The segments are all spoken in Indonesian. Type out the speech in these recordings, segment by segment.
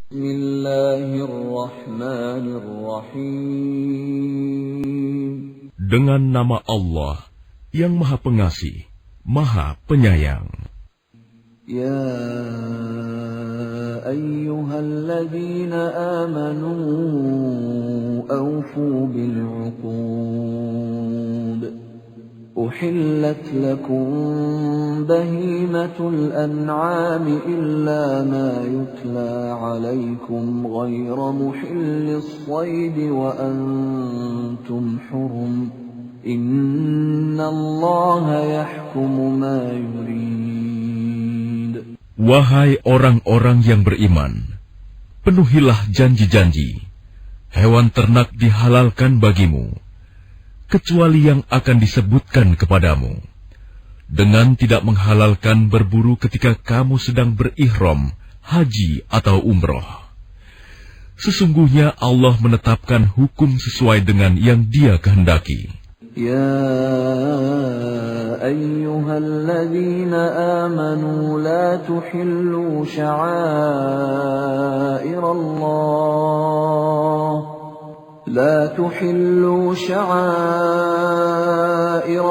Bismillahirrahmanirrahim. Dengan nama Allah yang Maha Pengasih, Maha Penyayang. Ya ayyuhalladzina amanu awfu bil'uqud. Uhillat lakum bahimatul an'ami illa ma yutla alaykum ghayra muhillis saydi wa antum hurum. Innallaha yahkumu ma yurid. Wahai orang-orang yang beriman, penuhilah janji-janji. Hewan ternak dihalalkan bagimu, kecuali yang akan disebutkan kepadamu, dengan tidak menghalalkan berburu ketika kamu sedang berihram, haji atau umroh. Sesungguhnya Allah menetapkan hukum sesuai dengan yang Dia kehendaki. Ya ayyuhalladzina amanu la tuhillu sya'airallah لا تحلوا شعائر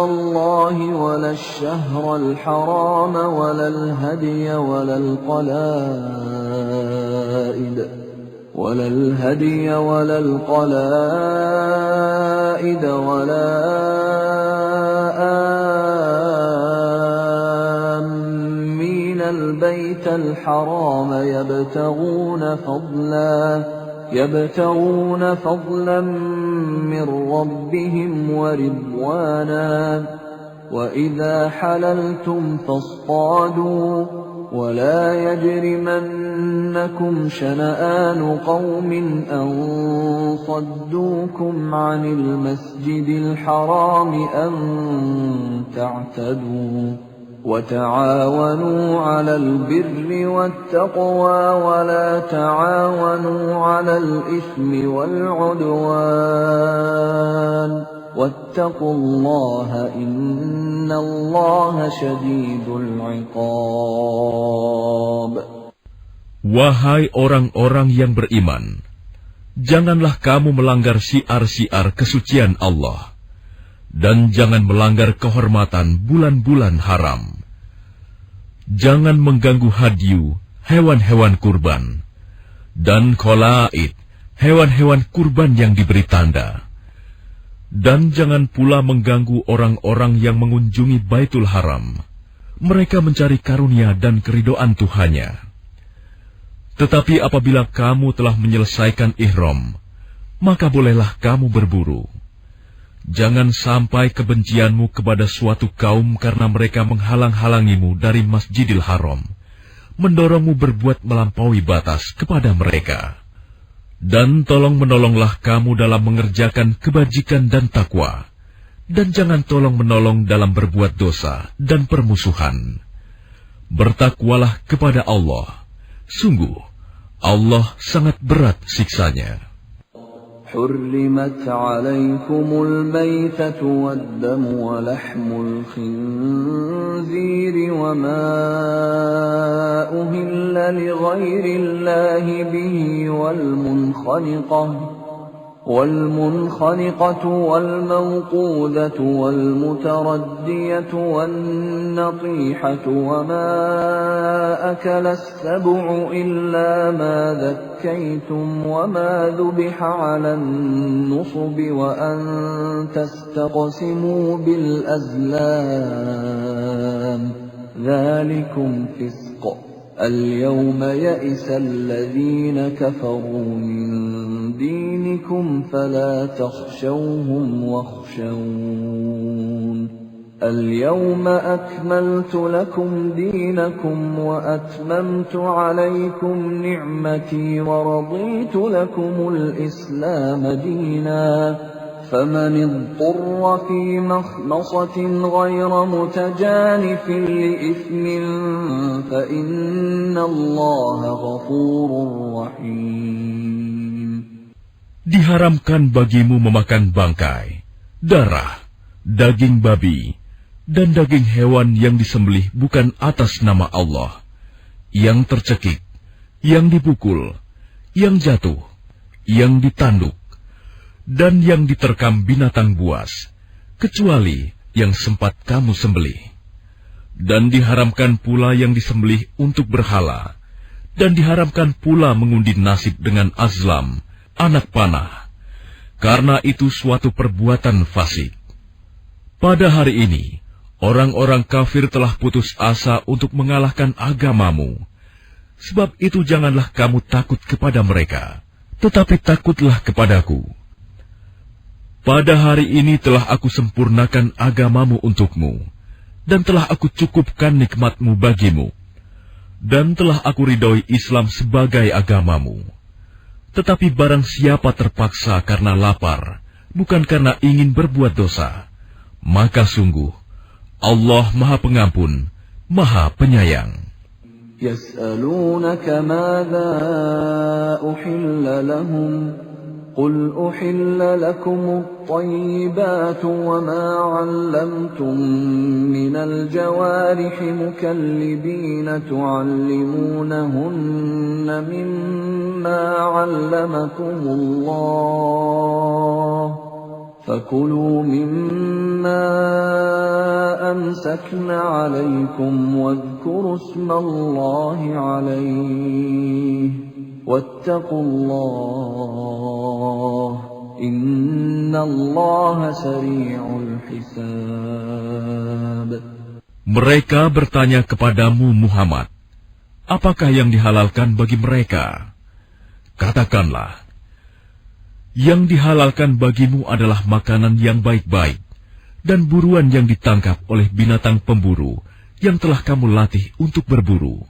الله ولا الشهر الحرام ولا الهدي ولا القلائد ولا آمين البيت الحرام يبتغون فضلا من ربهم ورضوانا وإذا حللتم فاصطادوا ولا يجرمنكم شنآن قوم أن صدوكم عن المسجد الحرام أن تعتدوا وتعاونوا على البر والتقوى ولا تعاونوا على الإثم والعدوان واتقوا الله إن الله شديد العقاب. Wahai orang-orang yang beriman, janganlah kamu melanggar syiar-syiar kesucian Allah, dan jangan melanggar kehormatan bulan-bulan haram. Jangan mengganggu hadyu, hewan-hewan kurban, dan kholaid, hewan-hewan kurban yang diberi tanda. Dan jangan pula mengganggu orang-orang yang mengunjungi Baitul Haram. Mereka mencari karunia dan keridhaan Tuhannya. Tetapi apabila kamu telah menyelesaikan ihram, maka bolehlah kamu berburu. Jangan sampai kebencianmu kepada suatu kaum karena mereka menghalang-halangimu dari Masjidil Haram, mendorongmu berbuat melampaui batas kepada mereka. Dan tolong-menolonglah kamu dalam mengerjakan kebajikan dan takwa, dan jangan tolong-menolong dalam berbuat dosa dan permusuhan. Bertakwalah kepada Allah, sungguh Allah sangat berat siksanya. حرمت عليكم الميتة والدم ولحم الخنزير وما أهل لغير الله به والمنخنقة والموقوذة والمتردية والنطيحة وما أكل السبع إلا ما ذكيتم وما ذبح على النصب وأن تستقسموا بالأزلام ذلكم فسق. اليوم يئس الذين كفروا من دينكم فلا تخشوهم واخشون. اليوم أكملت لكم دينكم وأتممت عليكم نعمتي ورضيت لكم الإسلام دينا. فمن اضطر في مخمصة غير متجانف لإثم فإن الله غفور رحيم. Diharamkan bagimu memakan bangkai, darah, daging babi, dan daging hewan yang disembelih bukan atas nama Allah, yang tercekik, yang dipukul, yang jatuh, yang ditanduk, dan yang diterkam binatang buas, kecuali yang sempat kamu sembelih. Dan diharamkan pula yang disembelih untuk berhala, dan diharamkan pula mengundi nasib dengan azlam, anak panah, karena itu suatu perbuatan fasik. Pada hari ini, orang-orang kafir telah putus asa untuk mengalahkan agamamu. Sebab itu janganlah kamu takut kepada mereka, tetapi takutlah kepadaku. Pada hari ini telah aku sempurnakan agamamu untukmu, dan telah aku cukupkan nikmatmu bagimu, dan telah aku ridhoi Islam sebagai agamamu. Tetapi barang siapa terpaksa karena lapar, bukan karena ingin berbuat dosa, maka sungguh Allah Maha Pengampun, Maha Penyayang. Yas'alunaka madza uhilla lahum قل أحل لكم الطيبات وما علمتم من الجوارح مكلبين تعلمونهن مما علمكم الله فكلوا مما أمسكن عليكم واذكروا اسم الله عليه واتقوا الله إن الله سريع الحساب. Mereka bertanya kepadamu Muhammad, apakah yang dihalalkan bagi mereka? Katakanlah, yang dihalalkan bagimu adalah makanan yang baik-baik dan buruan yang ditangkap oleh binatang pemburu yang telah kamu latih untuk berburu,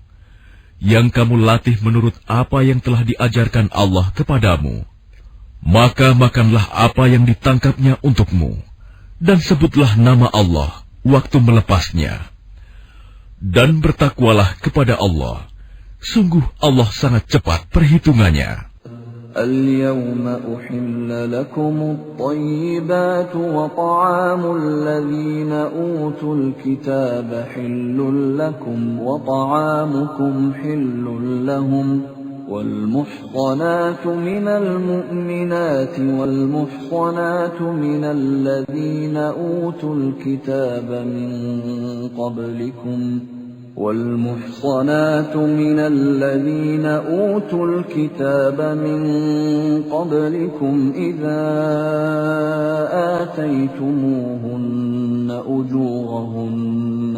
yang kamu latih menurut apa yang telah diajarkan Allah kepadamu. Maka makanlah apa yang ditangkapnya untukmu, dan sebutlah nama Allah waktu melepasnya. Dan bertakwalah kepada Allah, sungguh Allah sangat cepat perhitungannya. اليوم أحل لكم الطيبات وطعام الذين أوتوا الكتاب حل لكم وطعامكم حل لهم والمحصنات من المؤمنات والمحصنات من الذين أوتوا الكتاب من قبلكم والمحصنات من الذين أوتوا الكتاب من قبلكم إذا آتيتموهن أجورهن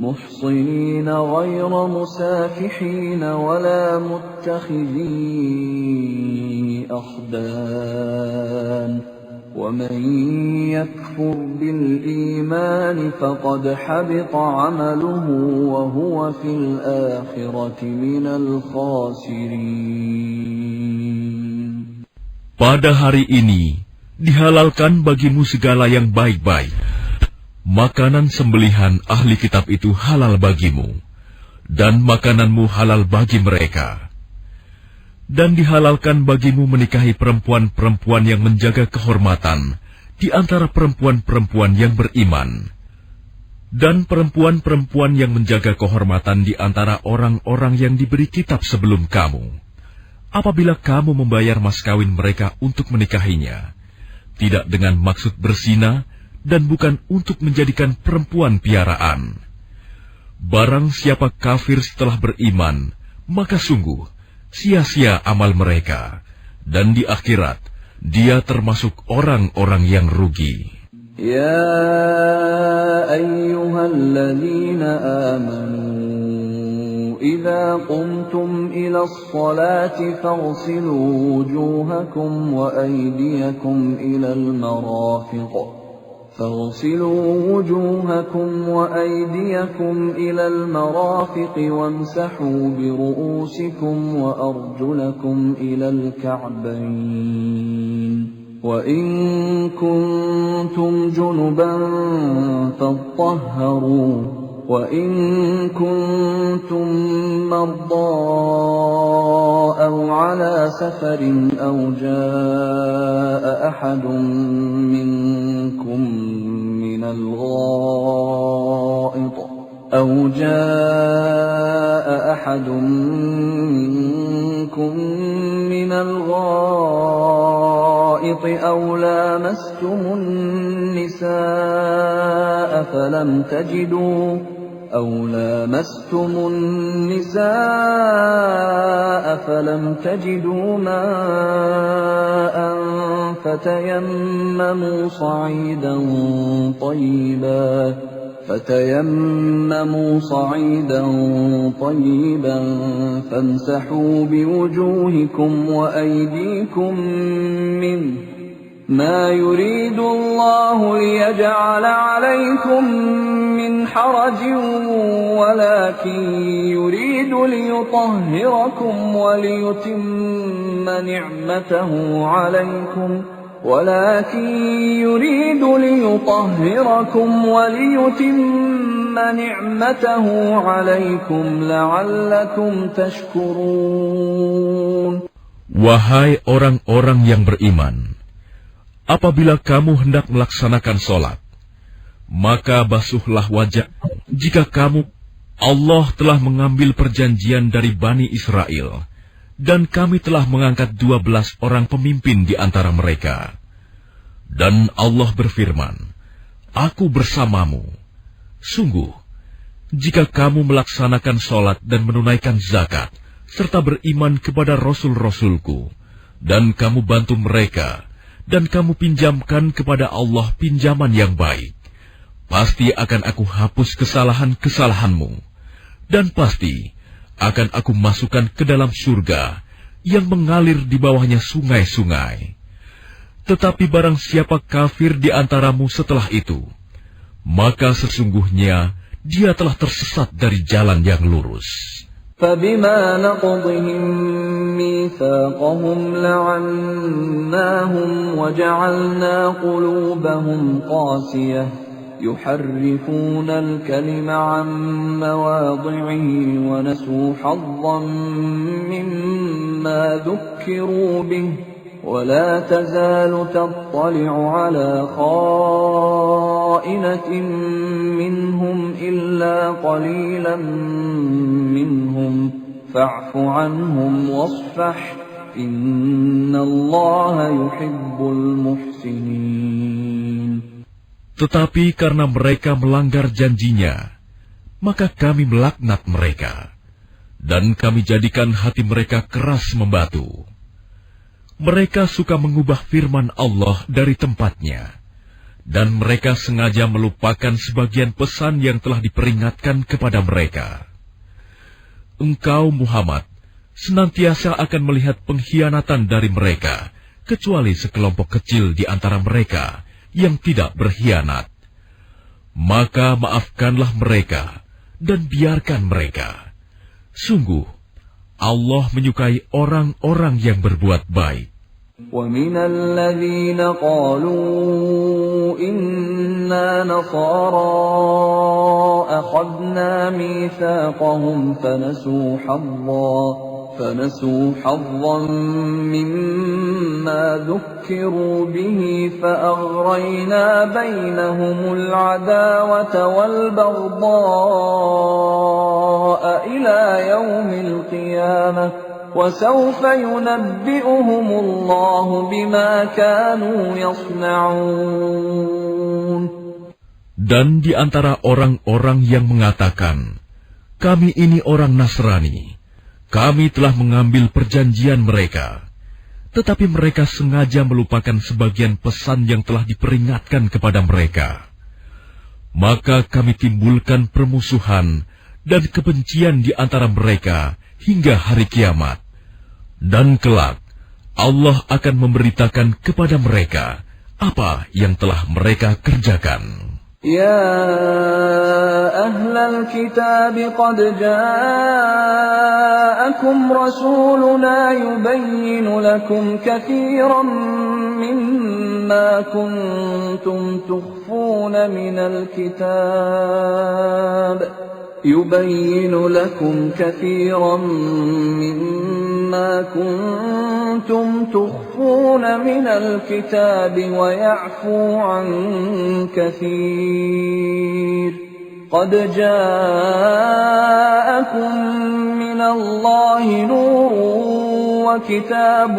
محصنين غير مسافحين ولا متخذي أخدان ومن يكفر بالإيمان فقد حبط عمله وهو في الآخرة من الخاسرين. Pada hari ini dihalalkan bagimu segala yang baik-baik. Makanan sembelihan ahli kitab itu halal bagimu, dan makananmu halal bagi mereka. Dan dihalalkan bagimu menikahi perempuan-perempuan yang menjaga kehormatan di antara perempuan-perempuan yang beriman, dan perempuan-perempuan yang menjaga kehormatan di antara orang-orang yang diberi kitab sebelum kamu. Apabila kamu membayar mas kawin mereka untuk menikahinya, tidak dengan maksud berzina dan bukan untuk menjadikan perempuan piaraan. Barang siapa kafir setelah beriman, maka sungguh sia-sia amal mereka, dan di akhirat dia termasuk orang-orang yang rugi. Ya ayyuhalladzina amanu idza qumtum ila as-salati faghsilu wujuhakum wa aydiyakum ila al-marafiq فاغسلوا وجوهكم وأيديكم إلى المرافق وامسحوا برؤوسكم وأرجلكم إلى الكعبين وإن كنتم جنبا فاطهروا وإن كنتم مرضى أو على سفر أو جاء أحد منكم من الغائط أو جاء أحد منكم من الغائط أو لامستم النساء فلم تجدوا ماء فتيمموا صعيدا طيبا فامسحوا بوجوهكم وأيديكم منه ما يريد الله ليجعل عليكم من حرج ولكن يريد ليطهركم وليتم نعمته عليكم لعلكم تشكرون. Wahai orang-orang yang beriman, apabila kamu hendak melaksanakan sholat, maka basuhlah wajah. Jika Allah telah mengambil perjanjian dari Bani Israel, dan kami telah mengangkat 12 orang pemimpin di antara mereka. Dan Allah berfirman, Aku bersamamu. Sungguh, jika kamu melaksanakan sholat dan menunaikan zakat, serta beriman kepada Rasul-Rasulku, dan kamu bantu mereka, dan kamu pinjamkan kepada Allah pinjaman yang baik, pasti akan aku hapus kesalahan-kesalahanmu, dan pasti akan aku masukkan ke dalam surga yang mengalir di bawahnya sungai-sungai. Tetapi barang siapa kafir di antaramu setelah itu, maka sesungguhnya dia telah tersesat dari jalan yang lurus. فَبِمَا نَقْضِهِمْ مِيثَاقَهُمْ لَعَنَّاهُمْ وَجَعَلْنَا قُلُوبَهُمْ قَاسِيَةً يُحَرِّفُونَ الْكَلِمَ عَن مَّوَاضِعِهِ وَنَسُوا حَظًّا مِّمَّا ذُكِّرُوا بِهِ ولا تزال تطلع على خائنة منهم إلا قليلا منهم فاعف عنهم واصفح إن الله يحب المحسنين. Tetapi karena mereka melanggar janjinya, maka kami melaknat mereka, dan kami jadikan hati mereka keras membatu. Mereka suka mengubah firman Allah dari tempatnya, dan mereka sengaja melupakan sebagian pesan yang telah diperingatkan kepada mereka. Engkau, Muhammad, senantiasa akan melihat pengkhianatan dari mereka, kecuali sekelompok kecil di antara mereka yang tidak berkhianat. Maka maafkanlah mereka, dan biarkan mereka. Sungguh, Allah menyukai orang-orang yang berbuat baik. وَمِنَ الَّذِينَ قَالُوا إِنَّا نَصَارَىٰ أَخَذْنَا مِيثَاقَهُمْ فَنَسُوا حَظًّا مِّمَّا ذُكِّرُوا بِهِ فَأَغْرَيْنَا بَيْنَهُمُ الْعَدَاوَةَ وَالْبَغْضَاءَ إِلَىٰ يَوْمِ الْقِيَامَةِ وَسَوْفَ يُنَبِّئُهُمُ اللَّهُ بِمَا كَانُوا يَصْنَعُونَ. Dan di antara orang-orang yang mengatakan, kami ini orang Nasrani, kami telah mengambil perjanjian mereka, tetapi mereka sengaja melupakan sebagian pesan yang telah diperingatkan kepada mereka. Maka kami timbulkan permusuhan dan kebencian di antara mereka hingga hari kiamat. Dan kelak, Allah akan memberitakan kepada mereka apa yang telah mereka kerjakan. يا أهل الكتاب قد جاءكم رسولنا يبين لكم كثيرا مما كنتم تخفون من الكتاب ويعفو عن كثير قد جاءكم من الله نور وكتاب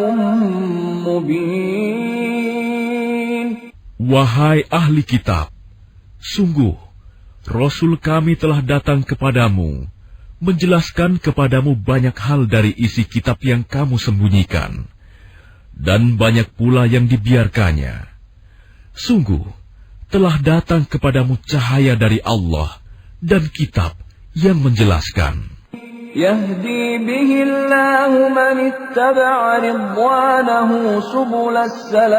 مبين. Wahai ahli kitab, sungguh Rasul kami telah datang kepadamu, menjelaskan kepadamu banyak hal dari isi kitab yang kamu sembunyikan, dan banyak pula yang dibiarkannya. Sungguh, telah datang kepadamu cahaya dari Allah dan kitab yang menjelaskan. يهدي به الله من اتبع رضوانه سبل السلام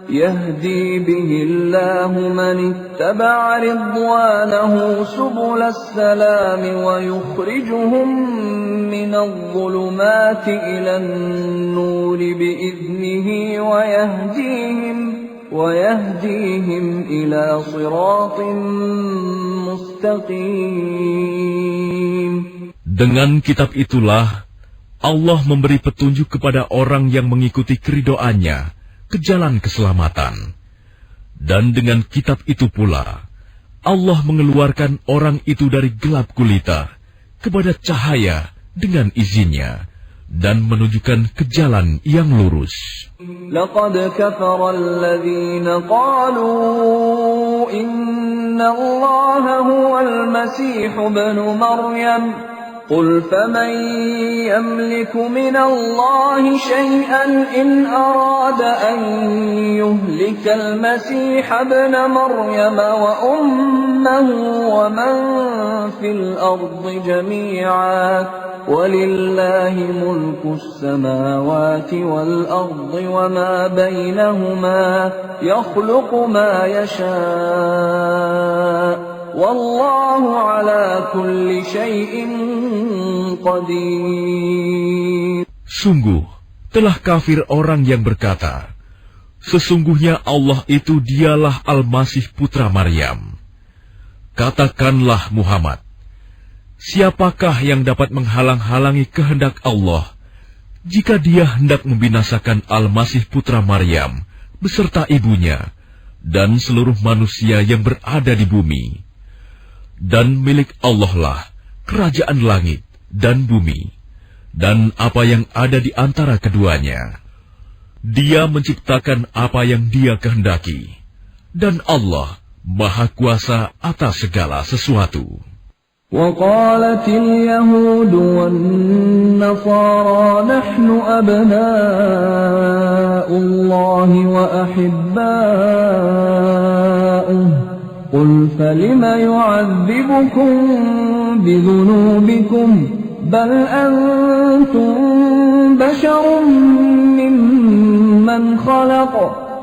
يهدي به الله من اتبع رضوانه سبل السلام ويخرجهم من الظلمات إلى النور بإذنه ويهديهم إلى صراط مستقيم. Dengan kitab itulah Allah memberi petunjuk kepada orang yang mengikuti keridoannya ke jalan keselamatan. Dan dengan kitab itu pula Allah mengeluarkan orang itu dari gelap gulita kepada cahaya dengan izinnya dan menunjukkan ke jalan yang lurus. لقد كفر الذين قالوا إن الله هو المسيح ابن مريم قل فمن يملك من الله شيئا إن أراد أن يهلك المسيح ابن مريم وأمه ومن في الأرض جميعا ولله ملك السماوات والأرض وما بينهما يخلق ما يشاء والله على كل شيء قدير. Sungguh telah kafir orang yang berkata, sesungguhnya Allah itu dialah Al-Masih putra Maryam. Katakanlah Muhammad, siapakah yang dapat menghalang-halangi kehendak Allah jika dia hendak membinasakan Al-Masih putra Maryam beserta ibunya dan seluruh manusia yang berada di bumi? Dan milik Allah lah kerajaan langit dan bumi, dan apa yang ada di antara keduanya. Dia menciptakan apa yang Dia kehendaki, dan Allah Maha Kuasa atas segala sesuatu. وقالت اليهود والنصارى نحن أبناء الله وأحباؤه قل فلم يعذبكم بذنوبكم بل أنتم بشر ممن خلق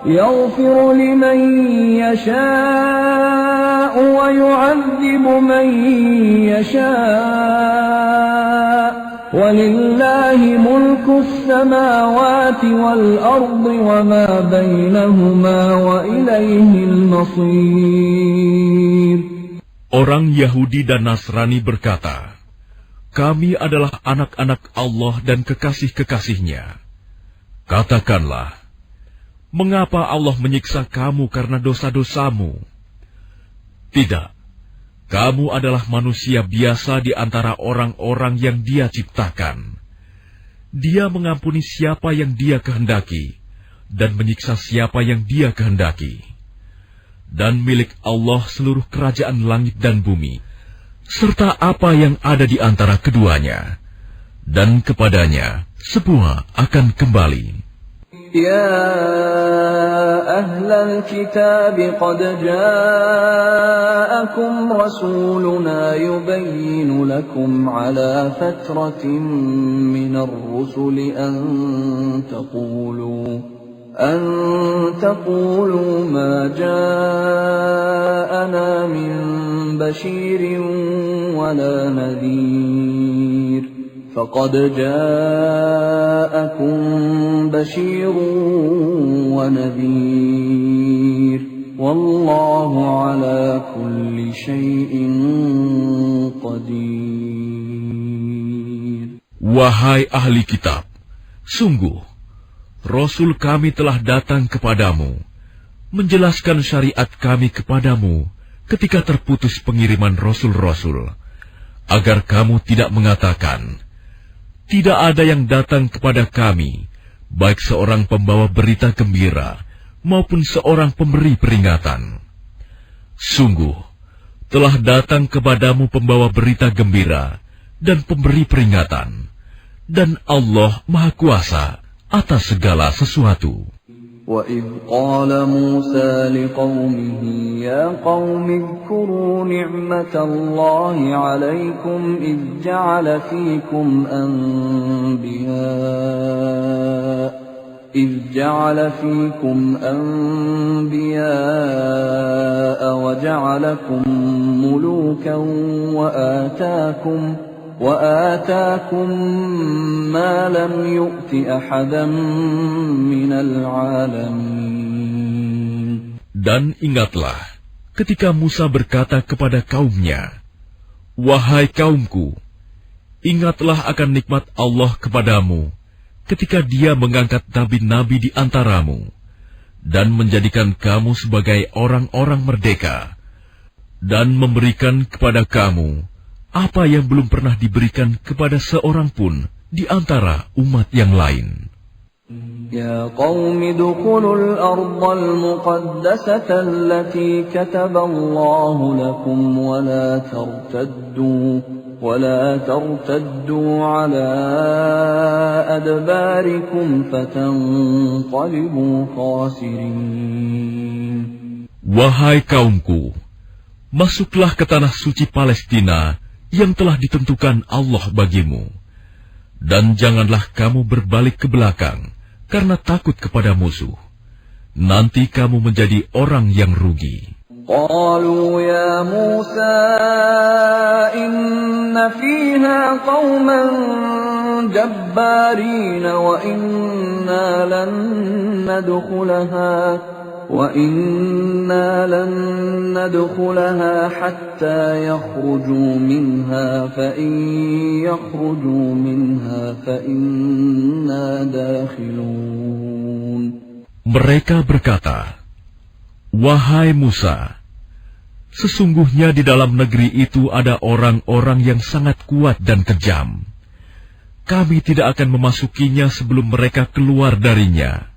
يغفر لمن يشاء ويعذب من يشاء ولله ملك السماوات والأرض وما بينهما وإليه المصير. Orang Yahudi dan Nasrani berkata, kami adalah anak-anak Allah dan kekasih-kekasihnya. Katakanlah, mengapa Allah menyiksa kamu karena dosa-dosamu? Tidak, kamu adalah manusia biasa di antara orang-orang yang Dia ciptakan. Dia mengampuni siapa yang Dia kehendaki, dan menyiksa siapa yang Dia kehendaki. Dan milik Allah seluruh kerajaan langit dan bumi, serta apa yang ada di antara keduanya. Dan kepadanya semua akan kembali. يا أهل الكتاب قد جاءكم رسولنا يبين لكم على فترة من الرسل أن تقولوا ما جاءنا من بشير ولا نذير فقد جاءكم بشير ونذير والله على كل شيء قدير. Wahai ahli kitab, sungguh Rasul kami telah datang kepadamu menjelaskan syariat kami kepadamu ketika terputus pengiriman rasul-rasul, agar kamu tidak mengatakan, tidak ada yang datang kepada kami, baik seorang pembawa berita gembira maupun seorang pemberi peringatan. Sungguh, telah datang kepadamu pembawa berita gembira dan pemberi peringatan, dan Allah Maha Kuasa atas segala sesuatu. وَإِذْ قَالَ مُوسَى لِقَوْمِهِ يَا قَوْمِ اذْكُرُوا نِعْمَةَ اللَّهِ عَلَيْكُمْ إِذْ جَعَلَ فِيكُمْ أَنْبِيَاءَ وَجَعَلَكُمْ مُلُوكًا وآتاكم ما لم يؤت أحدا من العالمين. Dan ingatlah ketika Musa berkata kepada kaumnya, wahai kaumku, ingatlah akan nikmat Allah kepadamu ketika Dia mengangkat nabi-nabi di antaramu dan menjadikan kamu sebagai orang-orang merdeka dan memberikan kepada kamu apa yang belum pernah diberikan kepada seorang pun di antara umat yang lain. Ya qaumi dukhulul ardhal muqaddasata allati kataballahu lakum wa la tartaddu ala adbarikum fatanqalibu khasirin. Wahai kaumku, masuklah ke tanah suci Palestina yang telah ditentukan Allah bagimu, dan janganlah kamu berbalik ke belakang karena takut kepada musuh. Nanti kamu menjadi orang yang rugi. Qalu ya Musa inna fiha qauman jabbarin wa inna lan nadkhulaha hatta yakhruju minha fa in yakhruju minha fa inna dakhilun. Mereka berkata, wahai Musa, sesungguhnya di dalam negeri itu ada orang-orang yang sangat kuat dan kejam. Kami tidak akan memasukinya sebelum mereka keluar darinya.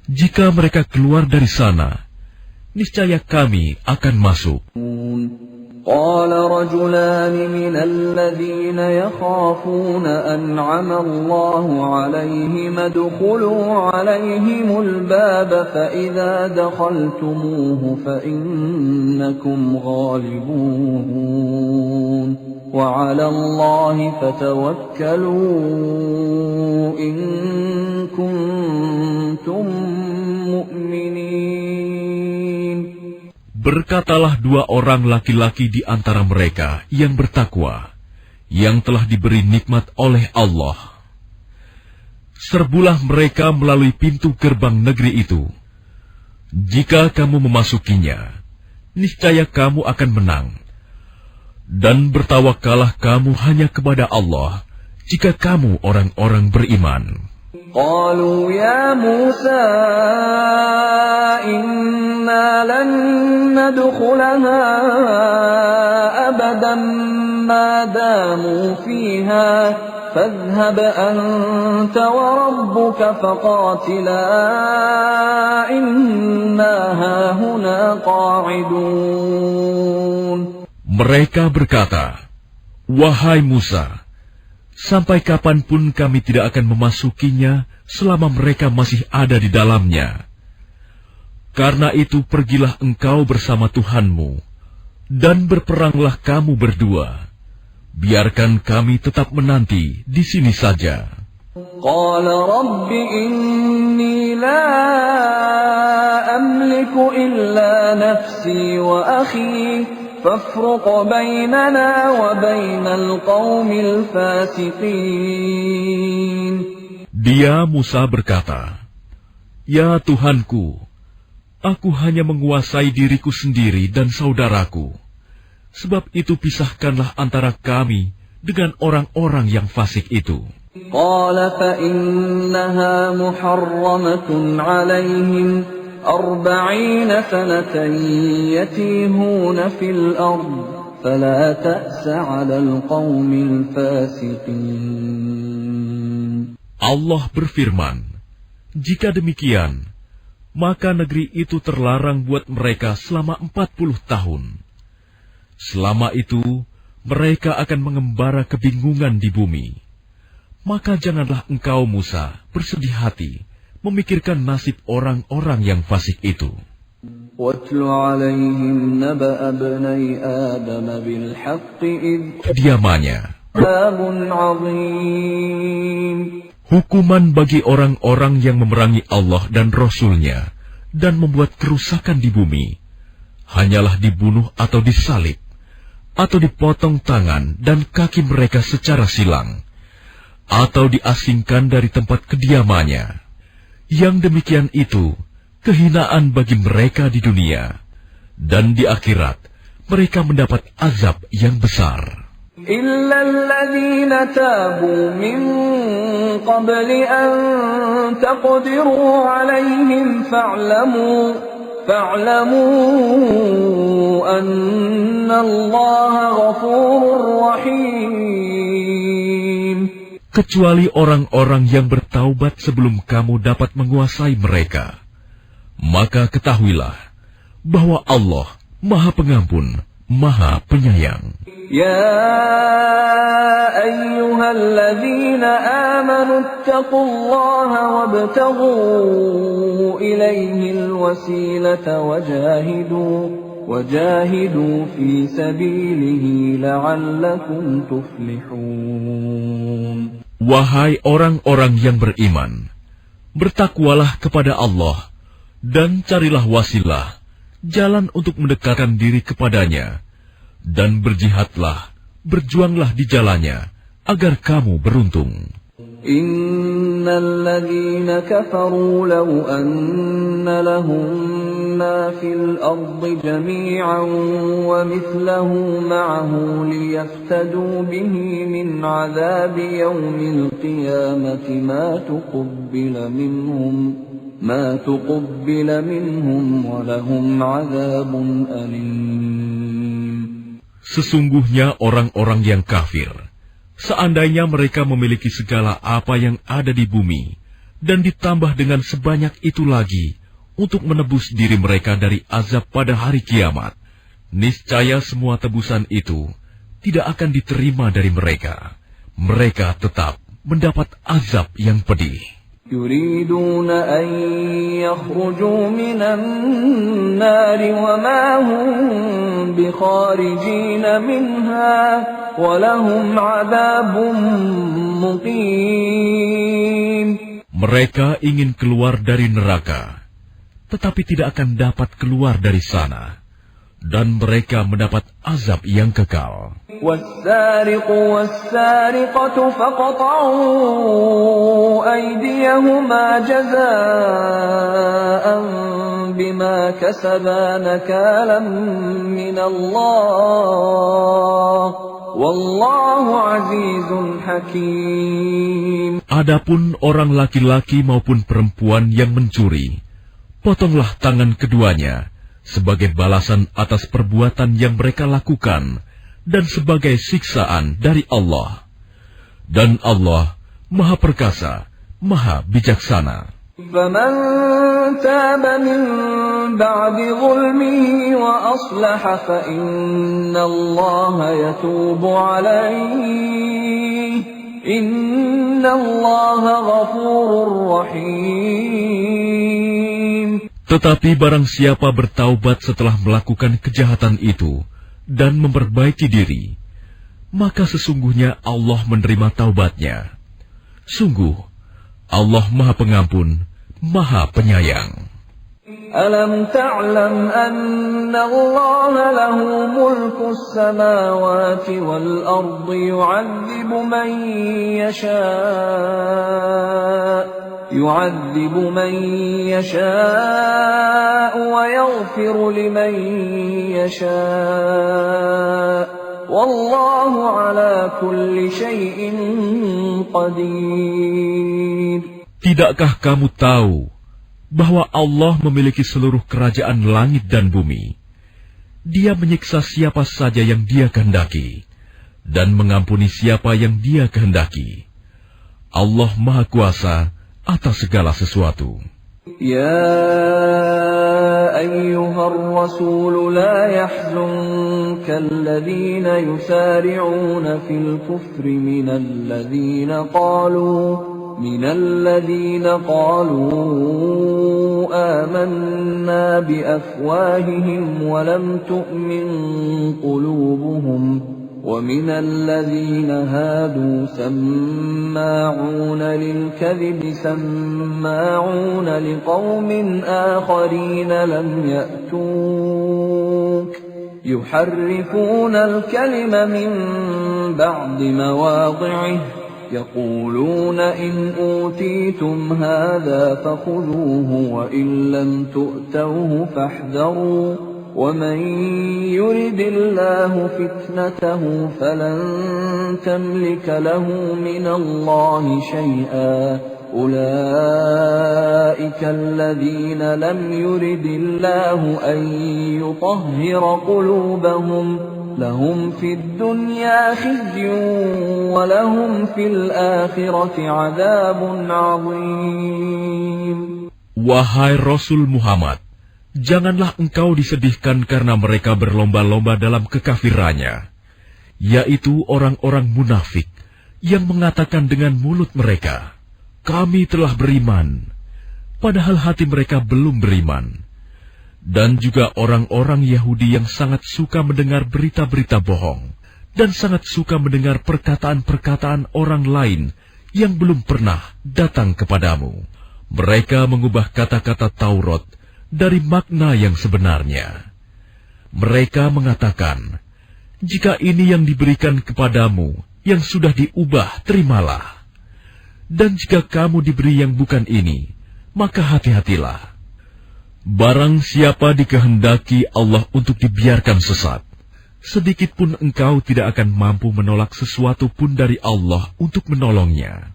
Jika mereka keluar dari sana, niscaya kami akan masuk. Qala rajulani minal ladzina yakhafuna an'ama Allahu 'alaihim adkhulu 'alaihimul baba fa idza dakhaltumuhu fa innakum ghalibun wa 'ala Allahi fatawakkalu in kuntum mu'minin. Berkatalah dua orang laki-laki di antara mereka yang bertakwa, yang telah diberi nikmat oleh Allah. Serbulah mereka melalui pintu gerbang negeri itu. Jika kamu memasukinya, niscaya kamu akan menang. Dan bertawakkallah kamu hanya kepada Allah, jika kamu orang-orang beriman. Qalu ya Musa inna lan nadkhulaha abadan ma damu fiha fadhhab anta wa rabbuka faqatila inna hahuna qa'idun. Mereka berkata, wahai Musa, sampai kapanpun kami tidak akan memasukinya selama mereka masih ada di dalamnya. Karena itu pergilah engkau bersama Tuhanmu, dan berperanglah kamu berdua. Biarkan kami tetap menanti di sini saja. Qala rabbi inni la amliku illa nafsi wa akhi fafruq bainana wa bainal qaumil fasiqin. Dia Musa berkata, ya Tuhanku, aku hanya menguasai diriku sendiri dan saudaraku. Sebab itu pisahkanlah antara kami dengan orang-orang yang fasik itu. Qala fa innaha muharramatun 'alaihim 40 سنة يتيهون في الأرض فلا تأس على القوم الفاسقين. Allah berfirman, jika demikian, maka negeri itu terlarang buat mereka selama 40 tahun. Selama itu, mereka akan mengembara kebingungan di bumi. Maka janganlah engkau, Musa, bersedih hati, memikirkan nasib orang-orang yang fasik itu. Diamannya, hukuman bagi orang-orang yang memerangi Allah dan Rasul-Nya dan membuat kerusakan di bumi, hanyalah dibunuh atau disalib, atau dipotong tangan dan kaki mereka secara silang, atau diasingkan dari tempat kediamannya. Yang demikian itu kehinaan bagi mereka di dunia, dan di akhirat mereka mendapat azab yang besar. إلا الذين تابوا من قبل أن تقدروا عليهم فاعلموا أن الله غفور رحيم. Kecuali orang-orang yang bertaubat sebelum kamu dapat menguasai mereka, maka ketahuilah bahwa Allah Maha Pengampun, Maha Penyayang. يا أيها الذين آمنوا اتقوا الله وابتغوا إليه الوسيلة وجاهدوا في سبيله لعلكم تفلحون. Wahai orang-orang yang beriman, bertakwalah kepada Allah dan carilah wasilah, jalan untuk mendekatkan diri kepadanya, dan berjihadlah, berjuanglah di jalannya, agar kamu beruntung. Innal ladzina kafaru law anna lahum ma fil ardi jami'an wa mithluhu ma'ahu liyaftadu bihi min 'adzabi yawmil qiyamati ma tuqbila minhum wa lahum 'adzabun alim. Sesungguhnya orang-orang yang kafir, seandainya mereka memiliki segala apa yang ada di bumi, dan ditambah dengan sebanyak itu lagi, untuk menebus diri mereka dari azab pada hari kiamat, niscaya semua tebusan itu tidak akan diterima dari mereka. Mereka tetap mendapat azab yang pedih. يريدون أن يخرجوا من النار وما هم بخارجين منها ولهم عذاب مقيم. Mereka ingin keluar dari neraka, tetapi tidak akan dapat keluar dari sana, dan mereka mendapat azab yang kekal. وَالسَّارِقُ وَالسَّارِقَةُ فَاقْطَعُوا أَيْدِيَهُمَا جَزَاءً بِمَا كَسَبَا نَكَالًا مِنَ اللَّهِ وَاللَّهُ عَزِيزٌ حَكِيمٌ. Adapun orang laki-laki maupun perempuan yang mencuri, potonglah tangan keduanya sebagai balasan atas perbuatan yang mereka lakukan dan sebagai siksaan dari Allah. Dan Allah Maha Perkasa, Maha Bijaksana. فَمَنْ تَابَ مِنْ بَعْدِ ظُلْمِهِ وَأَصْلَحَ فَإِنَّ اللَّهَ يَتُوبُ عَلَيْهِ إِنَّ اللَّهَ غَفُورٌ رَحِيمٌ. Tetapi barang siapa bertaubat setelah melakukan kejahatan itu dan memperbaiki diri, maka sesungguhnya Allah menerima taubatnya. Sungguh, Allah Maha Pengampun, Maha Penyayang. Alam ta'lam anna Allah lahu mulku as-samawati wal ardi يعذب من يشاء ويغفر لمن يشاء والله على كل شيء قدير. Tidakkah kamu tahu bahwa Allah memiliki seluruh kerajaan langit dan bumi. Dia menyiksa siapa saja yang Dia kehendaki, dan mengampuni siapa yang Dia kehendaki. Allah Maha Kuasa atas segala sesuatu. يا أيها الرسول لا يحزنك الذين يسارعون في الكفر من الذين قالوا آمنا بأفواههم ولم تؤمن قلوبهم ومن الذين هادوا سماعون للكذب سماعون لقوم آخرين لم يأتوك يحرفون الكلم من بعد مواضعه يقولون إن أوتيتم هذا فخذوه وإن لم تؤتوه فاحذروا ومن يرد الله فتنته فلن تملك له من الله شيئا أولئك الذين لم يرد الله أن يطهر قلوبهم لهم في الدنيا خزي ولهم في الآخرة عذاب عظيم. Wahai Rasul Muhammad, janganlah engkau disedihkan karena mereka berlomba-lomba dalam kekafirannya, yaitu orang-orang munafik yang mengatakan dengan mulut mereka, "Kami telah beriman," padahal hati mereka belum beriman. Dan juga orang-orang Yahudi yang sangat suka mendengar berita-berita bohong dan sangat suka mendengar perkataan-perkataan orang lain yang belum pernah datang kepadamu. Mereka mengubah kata-kata Taurat dari makna yang sebenarnya. Mereka mengatakan, "Jika ini yang diberikan kepadamu, yang sudah diubah, terimalah. Dan jika kamu diberi yang bukan ini, maka hati-hatilah. Barang siapa dikehendaki Allah untuk dibiarkan sesat, sedikit pun engkau tidak akan mampu menolak sesuatu pun dari Allah untuk menolongnya."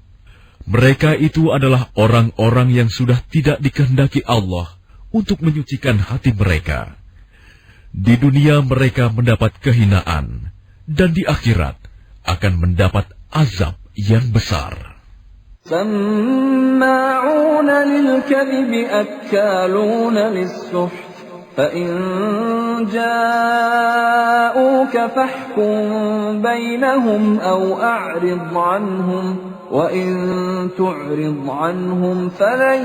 Mereka itu adalah orang-orang yang sudah tidak dikehendaki Allah untuk menyucikan hati mereka. Di dunia mereka mendapat kehinaan, dan di akhirat akan mendapat azab yang besar. سماعون للكذب أكالون للسحت فإن جاءوك فاحكم بينهم أو أعرض عنهم وإن تعرض عنهم فلن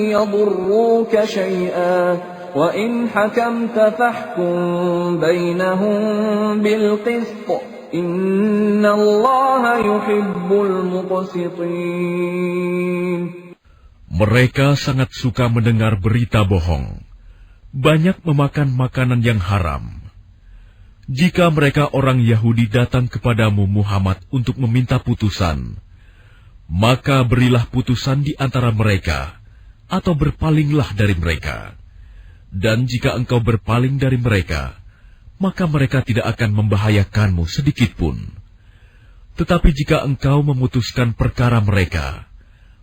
يضروك شيئا وإن حكمت فاحكم بينهم بالقسط إن الله يحب المقسطين. Mereka sangat suka mendengar berita bohong, banyak memakan makanan yang haram. Jika mereka orang Yahudi datang kepadamu Muhammad untuk meminta putusan, maka berilah putusan di antara mereka, atau berpalinglah dari mereka. Dan jika engkau berpaling dari mereka, maka mereka tidak akan membahayakanmu sedikitpun. Tetapi jika engkau memutuskan perkara mereka,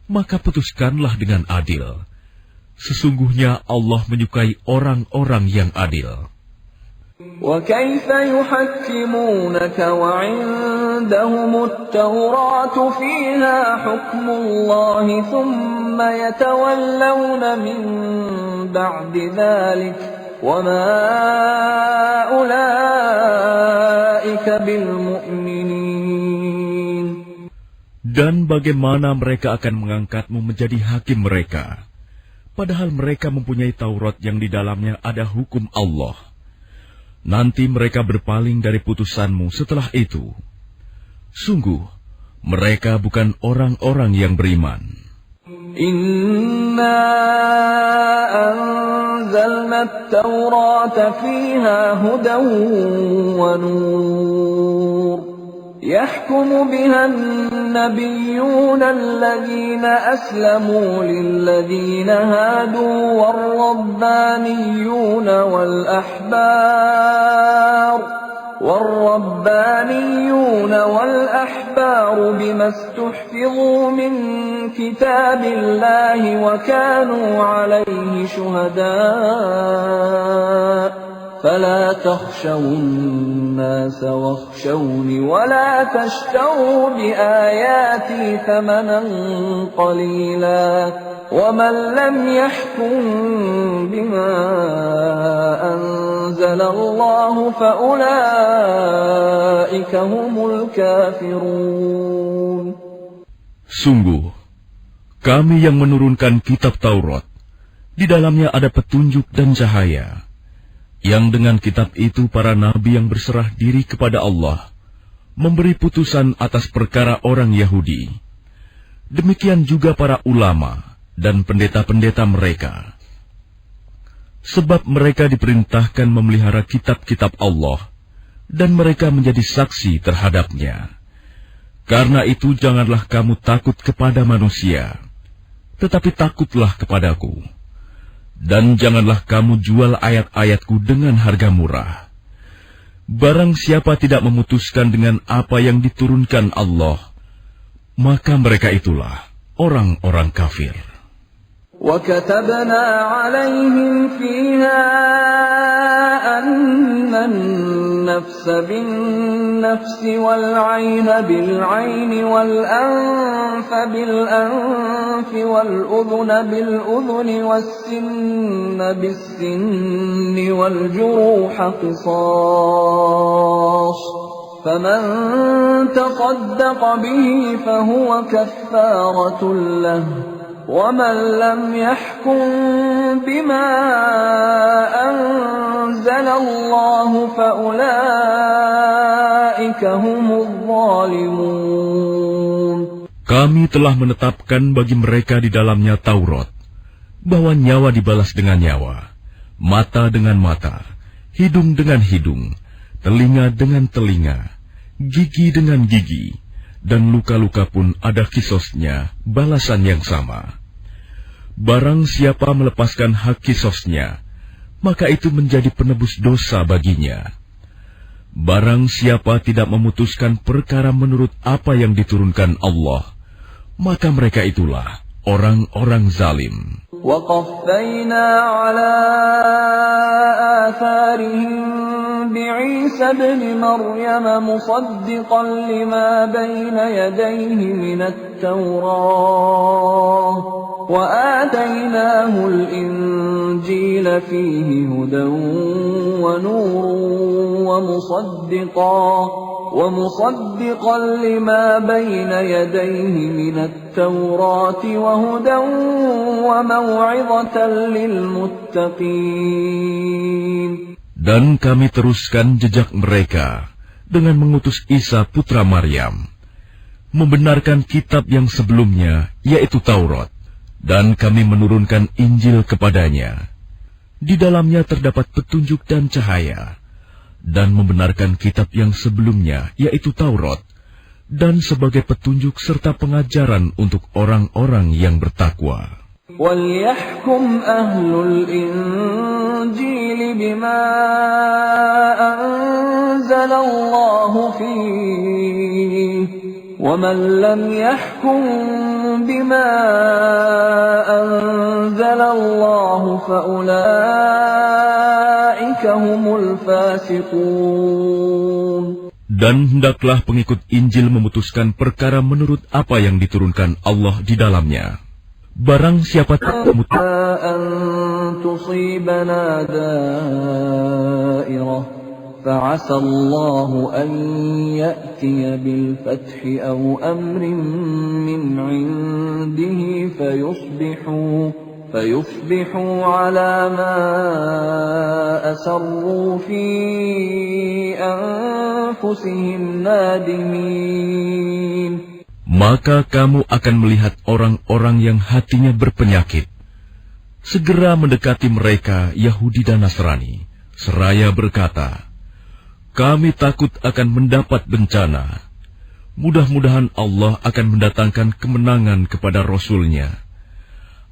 maka putuskanlah dengan adil. Sesungguhnya Allah menyukai orang-orang yang adil. وَكَيْفَ يُحَكِّمُونَكَ وَعِندَهُمُ التَّوْرَاةُ فِيهَا حُكْمُ اللَّهِ ثُمَّ يَتَوَلَّوْنَ مِن بَعْدِ ذَلِكَ وَمَا أُولَئِكَ بِالْمُؤْمِنِينَ. Dan bagaimana mereka akan mengangkatmu menjadi hakim mereka, padahal mereka mempunyai Taurat yang di dalamnya ada hukum Allah. Nanti mereka berpaling dari putusanmu setelah itu. Sungguh, mereka bukan orang-orang yang beriman. Inna anzalna at-taurata fiha hudan wa nur. يحكم بها النبيون الذين أسلموا للذين هادوا والربانيون والربانيون والأحبار بما استحفظوا من كتاب الله وكانوا عليه شهداء فلا تخشوا الناس واخشوني ولا تشتروا بآياتي ثمنا قليلا ومن لم يحكم بما أنزل الله فأولئك هم الكافرون. Sungguh, kami yang menurunkan kitab Taurat, di dalamnya ada petunjuk dan cahaya, yang dengan kitab itu para nabi yang berserah diri kepada Allah memberi putusan atas perkara orang Yahudi. Demikian juga para ulama dan pendeta-pendeta mereka. Sebab mereka diperintahkan memelihara kitab-kitab Allah, dan mereka menjadi saksi terhadapnya. Karena itu janganlah kamu takut kepada manusia, tetapi takutlah kepadaku. Dan janganlah kamu jual ayat-ayatku dengan harga murah. Barang siapa tidak memutuskan dengan apa yang diturunkan Allah, maka mereka itulah orang-orang kafir. وَكَتَبْنَا عَلَيْهِمْ فِيهَا أَنَّ النَّفْسَ بِالنَّفْسِ وَالْعَيْنَ بِالْعَيْنِ وَالْأَنفَ بِالْأَنفِ وَالْأُذُنَ بِالْأُذُنِ وَالسِّنَّ بِالسِّنِّ وَالْجُرُوحَ قِصَاصٌ فَمَنْ تَصَدَّقَ بِهِ فَهُوَ كَفَّارَةٌ لَهُ وَمَنْ لَمْ يَحْكُمْ بِمَا أَنزَلَ اللَّهُ فَأُولَئِكَ هُمُ الظَّالِمُونَ. Kami telah menetapkan bagi mereka di dalamnya Taurat, bahwa nyawa dibalas dengan nyawa, mata dengan mata, hidung dengan hidung, telinga dengan telinga, gigi dengan gigi, dan luka-luka pun ada kisosnya, balasan yang sama. Barang siapa melepaskan hak kisosnya, maka itu menjadi penebus dosa baginya. Barang siapa tidak memutuskan perkara menurut apa yang diturunkan Allah, maka mereka itulah orang-orang zalim. وَقَفَّيْنَا عَلَى آثَارِهِمْ بِعِيسَى ابْنِ مَرْيَمَ مُصَدِّقًا لِمَا بَيْنَ يَدَيْهِ مِنَ التَّوْرَاةِ وَآتَيْنَاهُ الْإِنْجِيلَ فِيهِ هُدًى وَنُورٌ ومصدقا لما بين يديه من التوراة وهدى وموعظة للمتقين. Dan kami teruskan jejak mereka dengan mengutus Isa putra Maryam, membenarkan kitab yang sebelumnya, yaitu Taurat, dan kami menurunkan Injil kepadanya. Di dalamnya terdapat petunjuk dan cahaya, dan membenarkan kitab yang sebelumnya, yaitu Taurat, dan sebagai petunjuk serta pengajaran untuk orang-orang yang bertakwa. وَلْيَحْكُمْ أَهْلُ الْإِنْجِيلِ بِمَا أَنزَلَ اللَّهُ فِيهِ وَمَنْ لَمْ يَحْكُمْ بِمَا أَنزَلَ اللَّهُ فَأُولَئِكَ هُمُ الْفَاسِقُونَ. Dan hendaklah pengikut Injil memutuskan perkara menurut apa yang diturunkan Allah di dalamnya. Barang siapa tak memutuskan أَن تُصِيبَنَا دَائِرَةٌ فَعَسَى اللَّهُ أَن يَأْتِيَ بِالْفَتْحِ أَوْ أَمْرٍ مِّنْ عِندِهِ فَيُصْبِحُوا عَلَى مَا أَسَرُّوا فِي أَنفُسِهِمْ نَادِمِينَ. Maka kamu akan melihat orang-orang yang hatinya berpenyakit segera mendekati mereka, Yahudi dan Nasrani, seraya berkata, kami takut akan mendapat bencana. Mudah-mudahan Allah akan mendatangkan kemenangan kepada Rasul-Nya,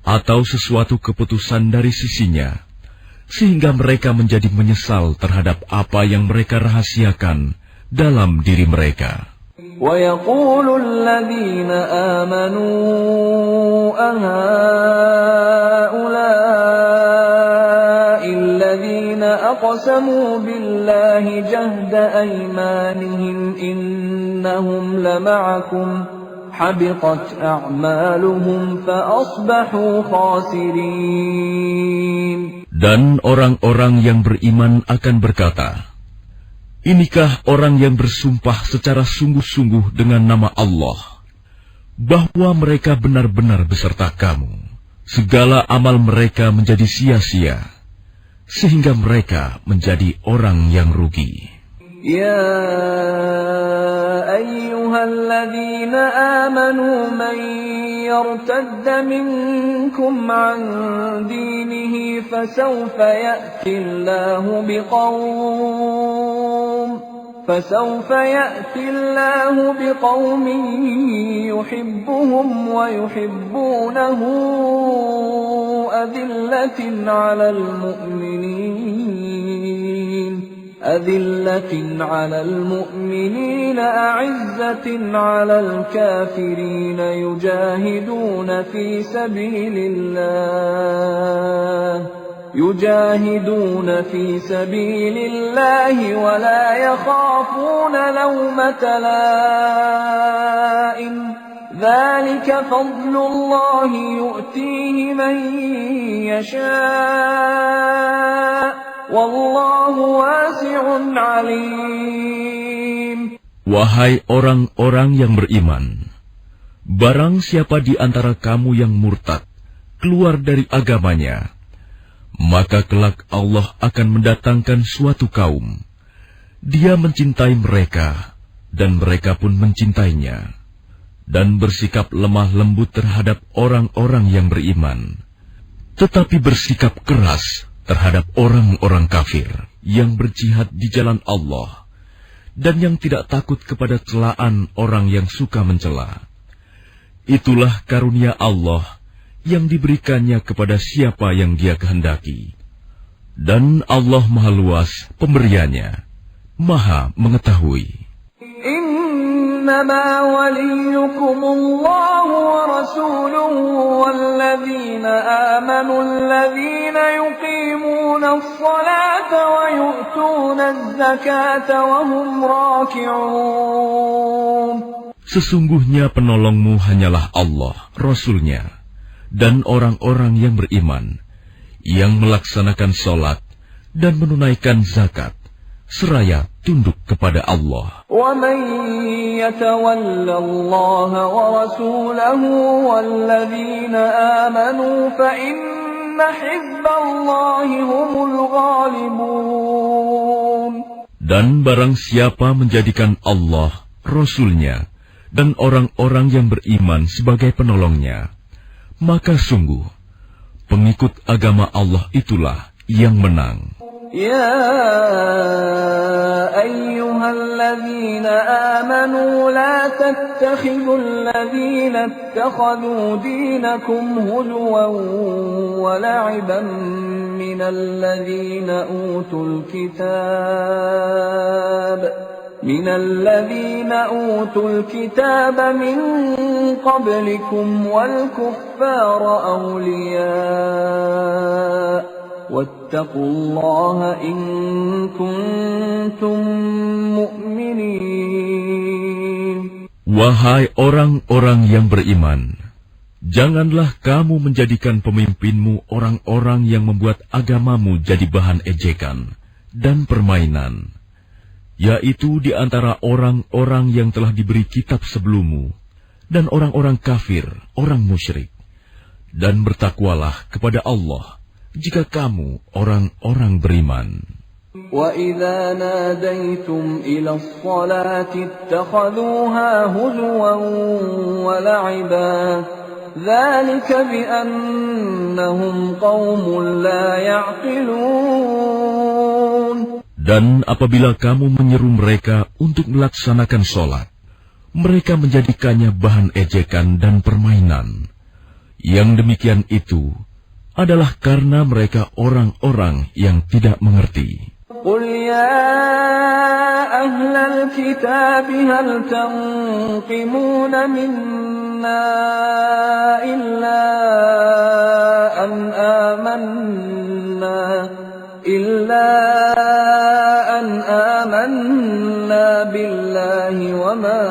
atau sesuatu keputusan dari sisinya, sehingga mereka menjadi menyesal terhadap apa yang mereka rahasiakan dalam diri mereka. وَيَقُولُ الَّذِينَ آمَنُوا أَهَؤُلَاءِ الَّذِينَ أَقْسَمُوا بِاللَّهِ جَهْدَ أَيْمَانِهِمْ إِنَّهُمْ لَمَعَكُمْ حَبِطَتْ أَعْمَالُهُمْ فَأَصْبَحُوا خَاسِرِينَ. Dan orang-orang yang beriman akan berkata, inikah orang yang bersumpah secara sungguh-sungguh dengan nama Allah, bahwa mereka benar-benar beserta kamu. Segala amal mereka menjadi sia-sia, sehingga mereka menjadi orang yang rugi. يا أيها الذين آمنوا من يرتد منكم عن دينه فسوف يأتي الله بقوم يحبهم ويحبونه أذلة على المؤمنين أعزة على الكافرين يجاهدون في سبيل الله ولا يخافون لومة لائم ذلك فضل الله يؤتيه من يشاء Wallahu wasi'un alim. Wahai orang-orang yang beriman, barang siapa di antara kamu yang murtad keluar dari agamanya, maka kelak Allah akan mendatangkan suatu kaum. Dia mencintai mereka dan mereka pun mencintainya, dan bersikap lemah lembut terhadap orang-orang yang beriman, tetapi bersikap keras terhadap orang-orang kafir yang berjihad di jalan Allah dan yang tidak takut kepada celaan orang yang suka mencela. Itulah karunia Allah yang diberikannya kepada siapa yang Dia kehendaki. Dan Allah Maha Luas pemberiannya, Maha mengetahui. إنما وليكم الله ورسوله والذين آمنوا الذين يقيمون الصلاة ويؤتون الزكاة وهم راكعون. Sesungguhnya penolongmu hanyalah Allah, Rasul-Nya, dan orang-orang yang beriman, yang melaksanakan sholat dan menunaikan zakat, seraya tunduk kepada Allah. وَمَن يَتَوَلَّ اللَّهَ وَرَسُولَهُ وَالَّذِينَ آمَنُوا فَإِنَّ حِزْبَ اللَّهِ هُمُ الْغَالِبُونَ. Dan barang siapa menjadikan Allah, Rasul-Nya, dan orang-orang yang beriman sebagai penolongnya, maka sungguh pengikut agama Allah itulah yang menang. يا أيها الذين آمنوا لا تتخذوا الذين اتخذوا دينكم هزوا ولعبا من الذين أوتوا الكتاب من قبلكم والكفار أولياء واتقوا الله إن كنتم مؤمنين. Wahai orang-orang yang beriman, janganlah kamu menjadikan pemimpinmu orang-orang yang membuat agamamu jadi bahan ejekan dan permainan, yaitu di antara orang-orang yang telah diberi kitab sebelummu dan orang-orang kafir, orang musyrik. Dan bertakwalah kepada Allah jika kamu orang-orang beriman. وَإِذَا نَادَيْتُمْ إِلَى الصَّلَاةِ اتَّخَذُوهَا هُزُوًا وَلَعِبًا ذَلِكَ بِأَنَّهُمْ قَوْمٌ لَا يَعْقِلُونَ. Dan apabila kamu menyeru mereka untuk melaksanakan sholat, mereka menjadikannya bahan ejekan dan permainan. Yang demikian itu adalah karena mereka orang-orang yang tidak mengerti. قل يا أهل الكتاب هل تنقمون منا إلا أن آمنا بالله وما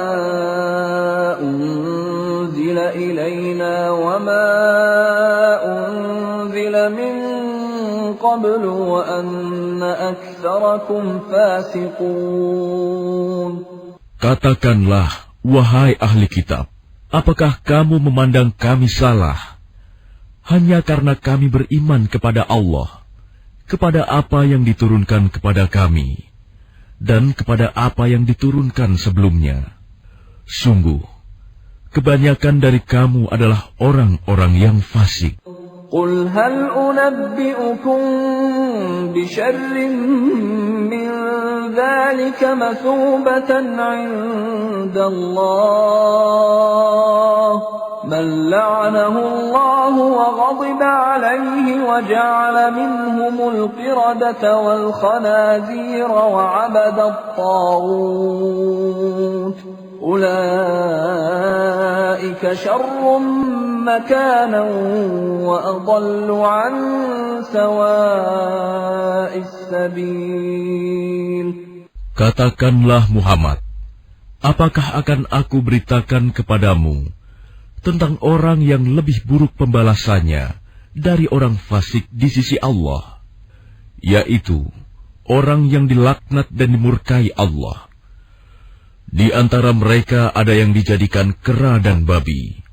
أنزل إلينا وما أنزل من قبل وأن أكثركم فاسقون. Katakanlah, wahai ahli kitab, apakah kamu memandang kami salah hanya karena kami beriman kepada Allah, kepada apa yang diturunkan kepada kami, dan kepada apa yang diturunkan sebelumnya? Sungguh, kebanyakan dari kamu adalah orang-orang yang fasik. قل هل أنبئكم بشر من ذلك مثوبة عند الله من لعنه الله وغضب عليه وجعل منهم القردة والخنازير وعبد الطاغوت أولئك شر مكانا وأضل عن سواء السبيل. Katakanlah Muhammad, apakah akan aku beritakan kepadamu tentang orang yang lebih buruk pembalasannya dari orang fasik di sisi Allah, yaitu orang yang dilaknat dan dimurkai Allah. Di antara mereka ada yang dijadikan kera dan babi,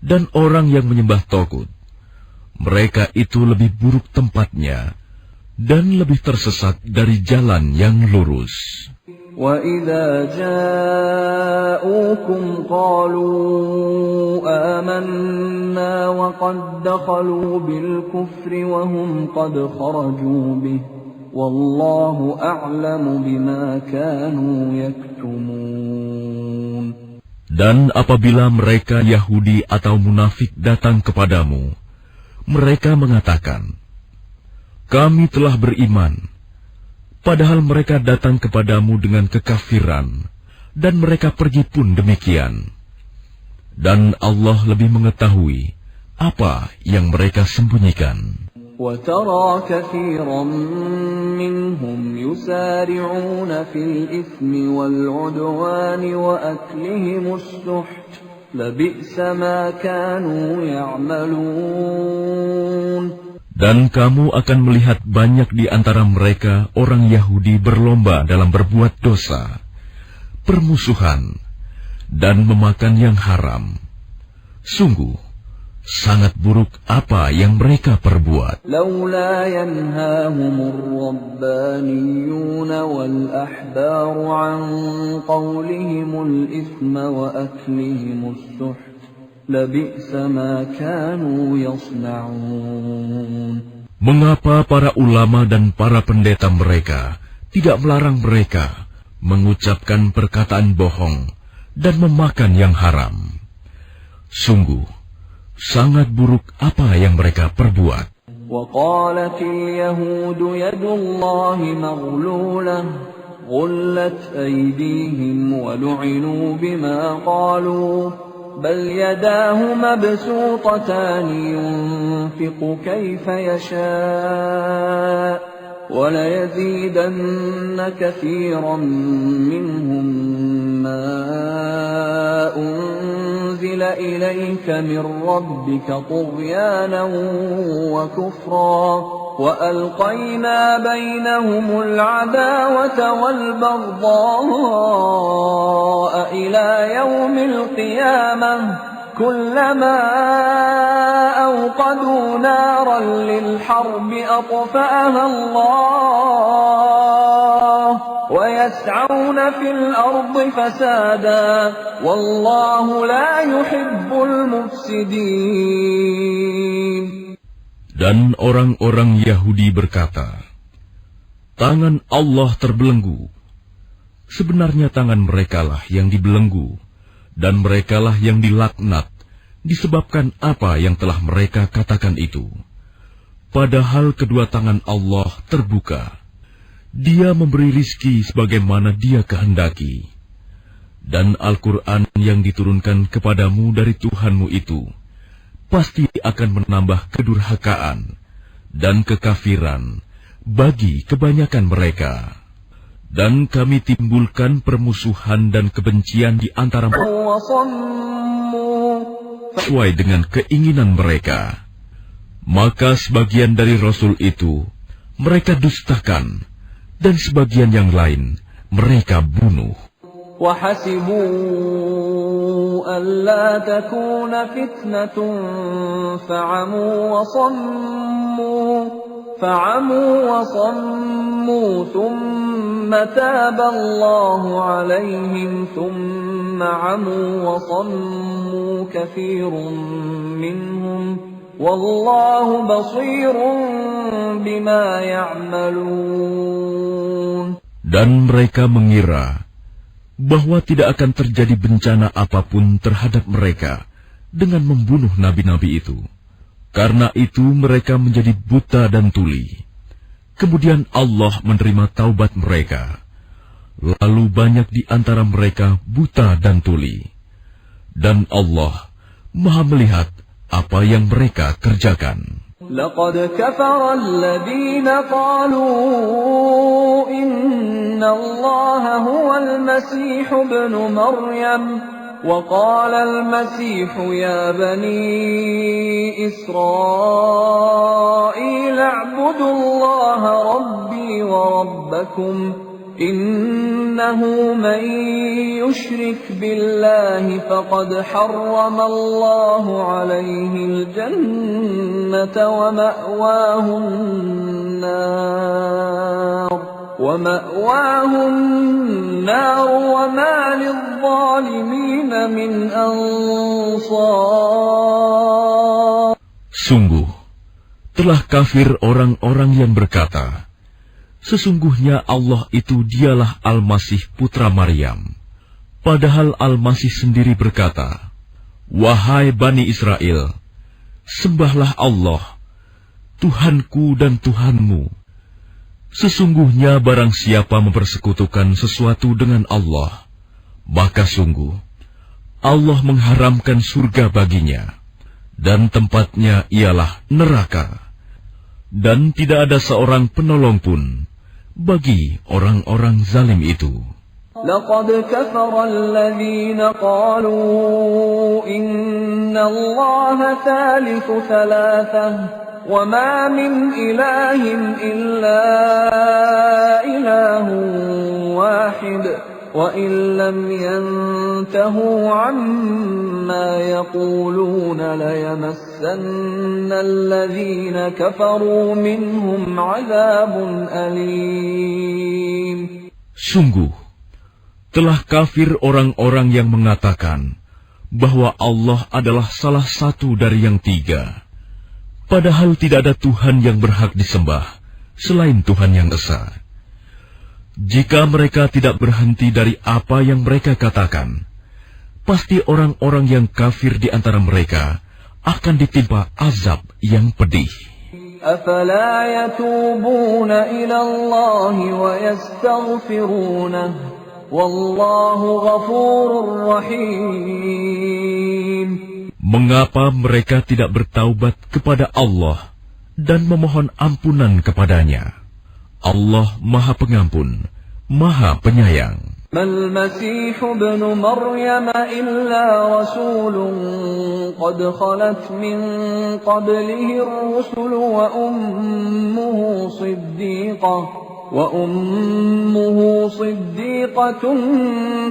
dan orang yang menyembah togut. Mereka itu lebih buruk tempatnya, dan lebih tersesat dari jalan yang lurus. وَإِذَا جَاءُوكُمْ قَالُوا آمَنَّا وَقَدْ دَخَلُوا بِالْكُفْرِ وَهُمْ قَدْ خَرَجُوا بِهِ وَاللَّهُ أَعْلَمُ بِمَا كَانُوا يَكْتُمُونَ. Dan apabila mereka Yahudi atau munafik datang kepadamu, mereka mengatakan, kami telah beriman, padahal mereka datang kepadamu dengan kekafiran, dan mereka pergi pun demikian. Dan Allah lebih mengetahui apa yang mereka sembunyikan. وَتَرَى كَثِيرًا مِّنْهُمْ يُسَارِعُونَ فِي الْإِثْمِ وَالْعُدْوَانِ وَأَكْلِهِمُ السُّحْتَ لَبِئْسَ مَا كَانُوا يَعْمَلُونَ. Dan kamu akan melihat banyak di antara mereka orang Yahudi berlomba dalam berbuat dosa, permusuhan, dan memakan yang haram. Sungguh, sangat buruk apa yang mereka perbuat. لولا ينهاهم الربانيون والأحبار عن قولهم الإثم وأكلهم السحت لبئس ما كانوا يصنعون. Mengapa para ulama dan para pendeta mereka tidak melarang mereka mengucapkan perkataan bohong dan memakan yang haram? Sungguh, sangat buruk apa yang mereka perbuat. وقالت اليهود يد الله مغلولة غلت أيديهم ولعنوا بما قالوا بل يداه مبسوطتان ينفق كيف يشاء وليزيدن كثيرا منهم ما أنزل إليك من ربك طغيانا وكفرا وألقينا بينهم العداوة والبغضاء إلى يوم القيامة كلما أوقدوا نارا للحرب أطفأها الله ويسعون في الأرض فسادا والله لا يحب المفسدين. Dan orang-orang Yahudi berkata, tangan Allah terbelenggu. Sebenarnya tangan merekalah yang dibelenggu, dan merekalah yang dilaknat, disebabkan apa yang telah mereka katakan itu. padahal kedua tangan Allah terbuka. Dia memberi rizki sebagaimana Dia kehendaki. Dan Al-Quran yang diturunkan kepadamu dari Tuhanmu itu pasti akan menambah kedurhakaan dan kekafiran bagi kebanyakan mereka. Dan kami timbulkan permusuhan dan kebencian di antara mereka sesuai dengan keinginan mereka. Maka sebagian dari Rasul itu mereka dustakan, dan sebagian yang lain mereka bunuh. وَحَسِبُوا أَلَّا تَكُونَ فِتْنَةٌ فَعَمُوا وَصَمُّوا ثُمَّ تَابَ اللَّهُ عَلَيْهِمْ ثُمَّ عَمُوا وَصَمُّوا كَثِيرٌ مِّنْهُمْ وَاللَّهُ بَصِيرٌ بِمَا يَعْمَلُونَ. Dan mereka mengira bahwa tidak akan terjadi bencana apapun terhadap mereka dengan membunuh nabi-nabi itu. Karena itu mereka menjadi buta dan tuli. Kemudian Allah menerima taubat mereka. Lalu banyak di antara mereka buta dan tuli. Dan Allah Maha melihat apa yang mereka kerjakan. لقد كفر الذين قالوا إن الله هو المسيح ابن مريم وقال المسيح يا بني إسرائيل اعبدوا الله ربي وربكم إنه من يشرك بالله فقد حرم الله عليه الجنة ومأواه النار وما للظالمين من أنصار. Sungguh, telah kafir orang-orang yang berkata, sesungguhnya Allah itu dialah Al-Masih putra Maryam. Padahal Al-Masih sendiri berkata, wahai Bani Israel, sembahlah Allah, Tuhanku dan Tuhanmu. Sesungguhnya barang siapa mempersekutukan sesuatu dengan Allah, maka sungguh Allah mengharamkan surga baginya, dan tempatnya ialah neraka. Dan tidak ada seorang penolong pun bagi orang-orang zalim itu. لقد كفر الذين قالوا إن الله ثالث ثلاثة وما من إله إلا إله واحد وإن لم ينتهوا عما يقولون ليمسن الذين كفروا منهم عذاب أليم. Sungguh, telah kafir orang-orang yang mengatakan bahwa Allah adalah salah satu dari yang tiga. Padahal tidak ada Tuhan yang berhak disembah selain Tuhan yang Esa. Jika mereka tidak berhenti dari apa yang mereka katakan, pasti orang-orang yang kafir di antara mereka akan ditimpa azab yang pedih. أَفَلَا يَتُوبُونَ إِلَى اللَّهِ وَيَسْتَغْفِرُونَهُ وَاللَّهُ غَفُورٌ رَّحِيمٌ. Mengapa mereka tidak bertaubat kepada Allah dan memohon ampunan kepadanya? Allah Maha Pengampun, Maha Penyayang. ما المسيح ابن مريم إلا رسول قد خلت من قبله الرسل وأمه صديقة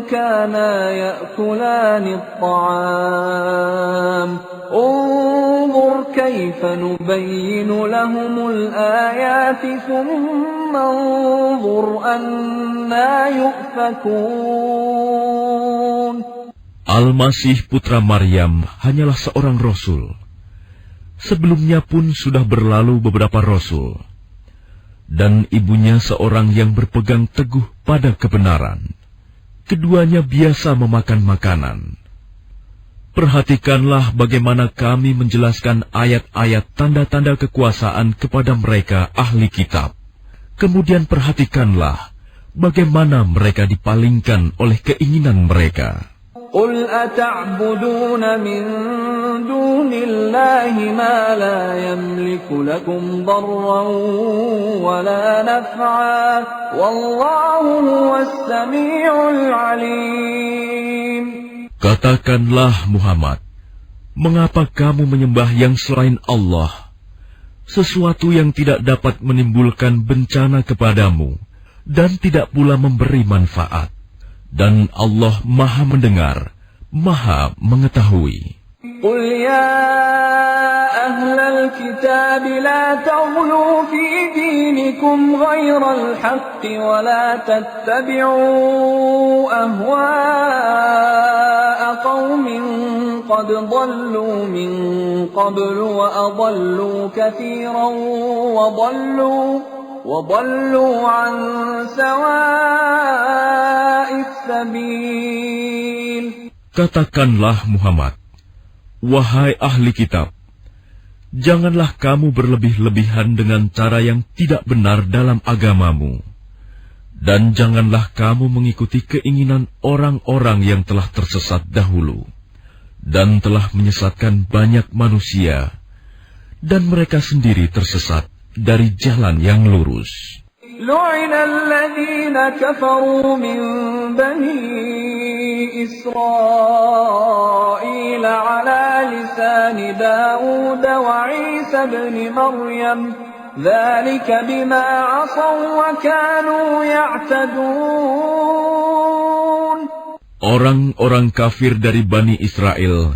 كانا يأكلان الطعام انظر كيف نبين لهم الآيات ثم انظر أنا يؤفكون. Al-Masih putra Maryam hanyalah seorang rasul. Sebelumnya pun sudah berlalu beberapa rasul. Dan ibunya seorang yang berpegang teguh pada kebenaran. Keduanya biasa memakan makanan. Perhatikanlah bagaimana kami menjelaskan ayat-ayat tanda-tanda kekuasaan kepada mereka ahli kitab. Kemudian perhatikanlah bagaimana mereka dipalingkan oleh keinginan mereka. قل أتعبدون من دون الله ما لا يملك لكم ضرا ولا نفعا والله هو السميع العليم. Katakanlah Muhammad, mengapa kamu menyembah yang selain Allah, sesuatu yang tidak dapat menimbulkan bencana kepadamu dan tidak pula memberi manfaat. Dan Allah Maha Mendengar, Maha Mengetahui. قل يا أهل الكتاب لا تغلوا في دينكم غير الحق ولا تتبعوا أهواء قوم قد ضلوا من قبل وأضلوا كثيرا وضلوا عن سواء السبيل. Katakanlah Muhammad, wahai ahli kitab, janganlah kamu berlebih-lebihan dengan cara yang tidak benar dalam agamamu, dan janganlah kamu mengikuti keinginan orang-orang yang telah tersesat dahulu, dan telah menyesatkan banyak manusia, dan mereka sendiri tersesat dari jalan yang lurus. لعن الذين كفروا من بني إسرائيل على لسان داود وعيسى بن مريم ذلك بما عصوا وكانوا يعتدون. Orang-orang kafir dari Bani Israel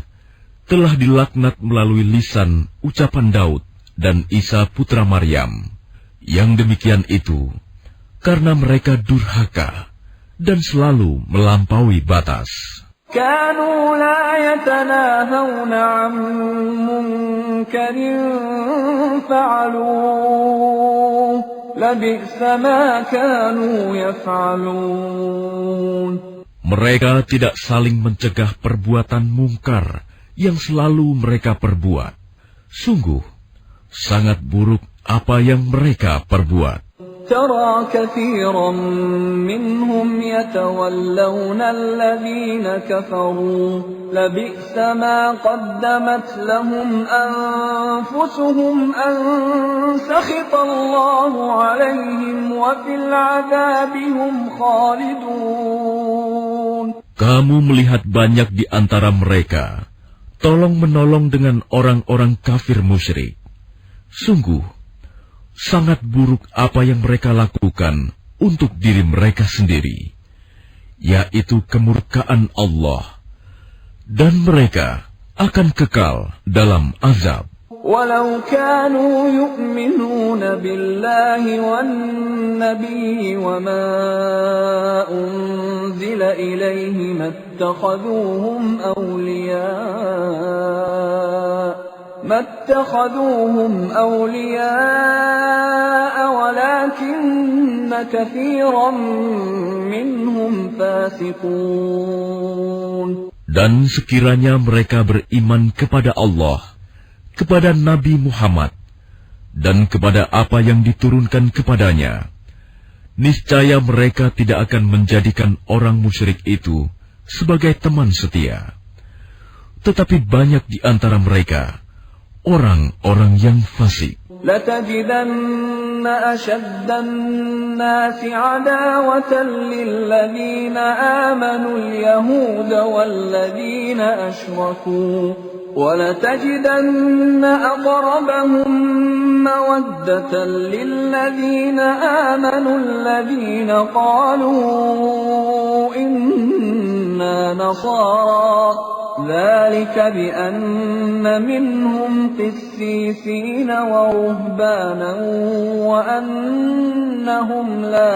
telah dilaknat melalui lisan ucapan Daud dan Isa putra Maryam. Yang demikian itu karena mereka durhaka dan selalu melampaui batas. كانوا لا يتناهون عن منكر فعلوه لبئس ما كانوا يفعلون. Mereka tidak saling mencegah perbuatan mungkar yang selalu mereka perbuat. Sungguh, sangat buruk apa yang mereka perbuat. ترى كثيرا منهم يتولون الذين كفروا لبئس ما قدمت لهم أنفسهم أن سخط الله عليهم وفي العذاب هم خالدون. Kamu melihat banyak di antara mereka tolong-menolong dengan orang-orang kafir musyrik. Sungguh, sangat buruk apa yang mereka lakukan untuk diri mereka sendiri, yaitu kemurkaan Allah, dan mereka akan kekal dalam azab. ولو كانوا يؤمنون بالله والنبي وما أنزل إليه ما اتخذوهم أولياء ولكن كثيرا منهم فاسقون. Dan sekiranya mereka beriman kepada Allah, kepada Nabi Muhammad, dan kepada apa yang diturunkan kepadanya, niscaya mereka tidak akan menjadikan orang musyrik itu sebagai teman setia. Tetapi banyak di antara mereka orang-orang yang fasik. لتجدن أشد الناس عداوة للذين آمنوا اليهود والذين أشركوا ولتجدن أقربهم مودة للذين آمنوا الذين قالوا إنا نصارى ذلك بأن منهم قسيسين ورهبانا وأنهم لا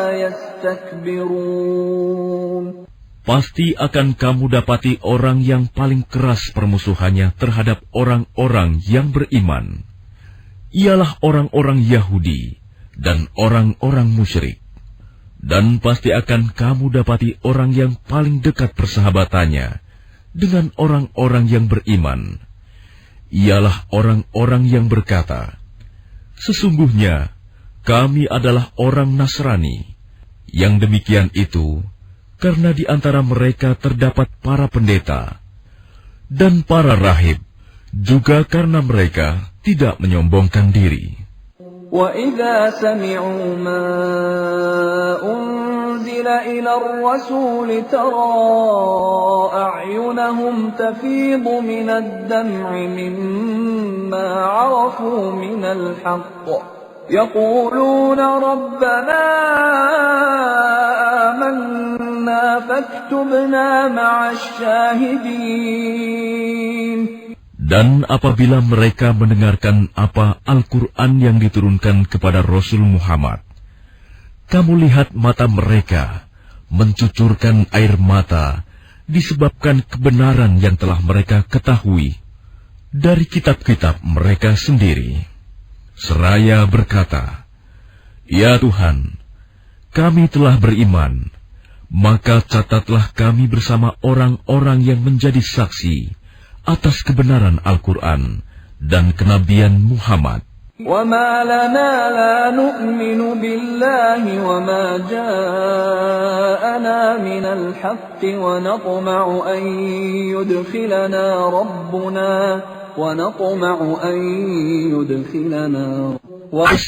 يستكبرون. Pasti akan kamu dapati orang yang paling keras permusuhannya terhadap orang-orang yang beriman. Ialah orang-orang Yahudi dan orang-orang musyrik. Dan pasti akan kamu dapati orang yang paling dekat persahabatannya, dengan orang-orang yang beriman, ialah orang-orang yang berkata, "Sesungguhnya kami adalah orang Nasrani." Yang demikian itu karena di antara mereka terdapat para pendeta dan para rahib, juga karena mereka tidak menyombongkan diri. وَإِذَا سَمِعُوا مَا أُنزِلَ إِلَى الرَّسُولِ تَرَى أَعْيُنَهُمْ تَفِيضُ مِنَ الدَّمْعِ مِمَّا عَرَفُوا مِنَ الْحَقِّ يَقُولُونَ رَبَّنَا آمَنَّا فَاكْتُبْنَا مَعَ الشَّاهِدِينَ. Dan apabila mereka mendengarkan apa Al-Quran yang diturunkan kepada Rasul Muhammad, kamu lihat mata mereka mencucurkan air mata disebabkan kebenaran yang telah mereka ketahui dari kitab-kitab mereka sendiri. Seraya berkata, "Ya Tuhan, kami telah beriman, maka catatlah kami bersama orang-orang yang menjadi saksi atas kebenaran Al-Quran dan kenabian Muhammad." وَمَا لَنَا لَا نُؤْمِنُ بِاللَّهِ وَمَا جَاءَنَا مِنَ الْحَقِّ وَنَطْمَعُ أَن يُدْخِلَنَا.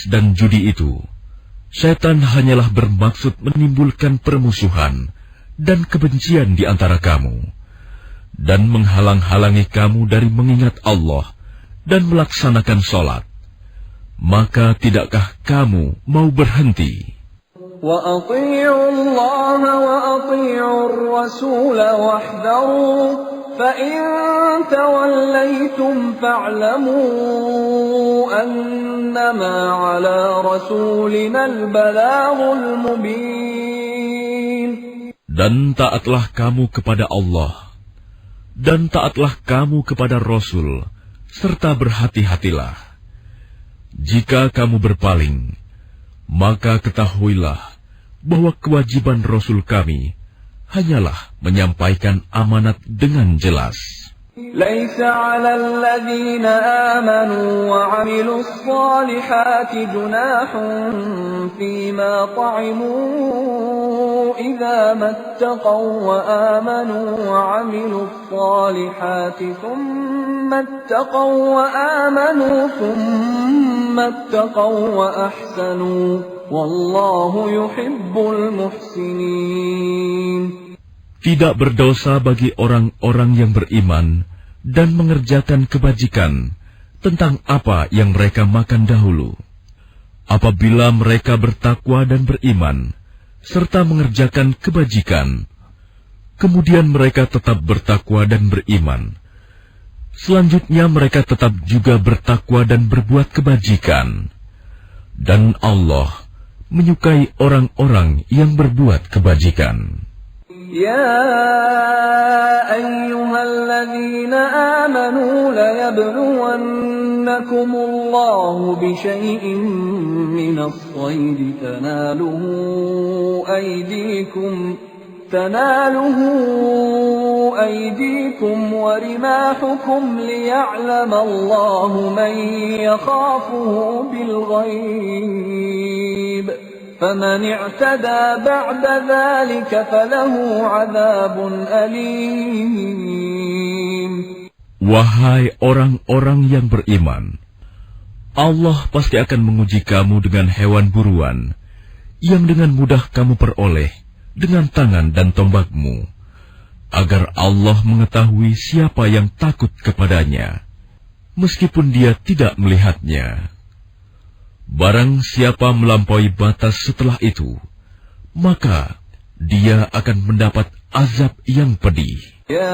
Dan judi itu, setan hanyalah bermaksud menimbulkan permusuhan dan kebencian di antara kamu, dan menghalang-halangi kamu dari mengingat Allah dan melaksanakan sholat. Maka tidakkah kamu mau berhenti? وَأَطِيعُوا اللَّهَ وَأَطِيعُوا الرَّسُولَ وَاحْذَرُوا فَإِن تَوَلَّيْتُمْ فَاعْلَمُوا أَنَّمَا عَلَى رَسُولِنَا الْبَلَاغُ الْمُبِينُ. Dan taatlah kamu kepada Allah, dan taatlah kamu kepada Rasul, serta berhati-hatilah. Jika kamu berpaling, maka ketahuilah bahwa kewajiban Rasul kami hanyalah menyampaikan amanat dengan jelas. لَيْسَ عَلَى الَّذِينَ آمَنُوا وَعَمِلُوا الصَّالِحَاتِ جُنَاحٌ فِيمَا طَعِمُوا إِذَا مَا اتَّقَوا وَآمَنُوا وَعَمِلُوا الصَّالِحَاتِ ثُمَّ اتَّقَوا وَآمَنُوا ثُمَّ اتَّقَوا وَأَحْسَنُوا وَاللَّهُ يُحِبُّ الْمُحْسِنِينَ. Tidak berdosa bagi orang-orang yang beriman dan mengerjakan kebajikan tentang apa yang mereka makan dahulu. Apabila mereka bertakwa dan beriman, serta mengerjakan kebajikan, kemudian mereka tetap bertakwa dan beriman. Selanjutnya mereka tetap juga bertakwa dan berbuat kebajikan. Dan Allah menyukai orang-orang yang berbuat kebajikan. يَا أَيُّهَا الَّذِينَ آمَنُوا لَيَبْلُوَنَّكُمُ اللَّهُ بِشَيْءٍ مِّنَ الصَّيْدِ تَنَالُهُ أَيْدِيكُمْ وَرِمَاحُكُمْ لِيَعْلَمَ اللَّهُ مَن يَخَافُهُ بِالْغَيْبِ فَمَنِ اعْتَدَى بَعْدَ ذَلِكَ فَلَهُ عَذَابٌ أَلِيمٌ. Wahai orang-orang yang beriman, Allah pasti akan menguji kamu dengan hewan buruan yang dengan mudah kamu peroleh dengan tangan dan tombakmu, agar Allah mengetahui siapa yang takut kepadanya, meskipun dia tidak melihatnya. Barang siapa melampaui batas setelah itu, maka dia akan mendapat azab yang pedih. يَا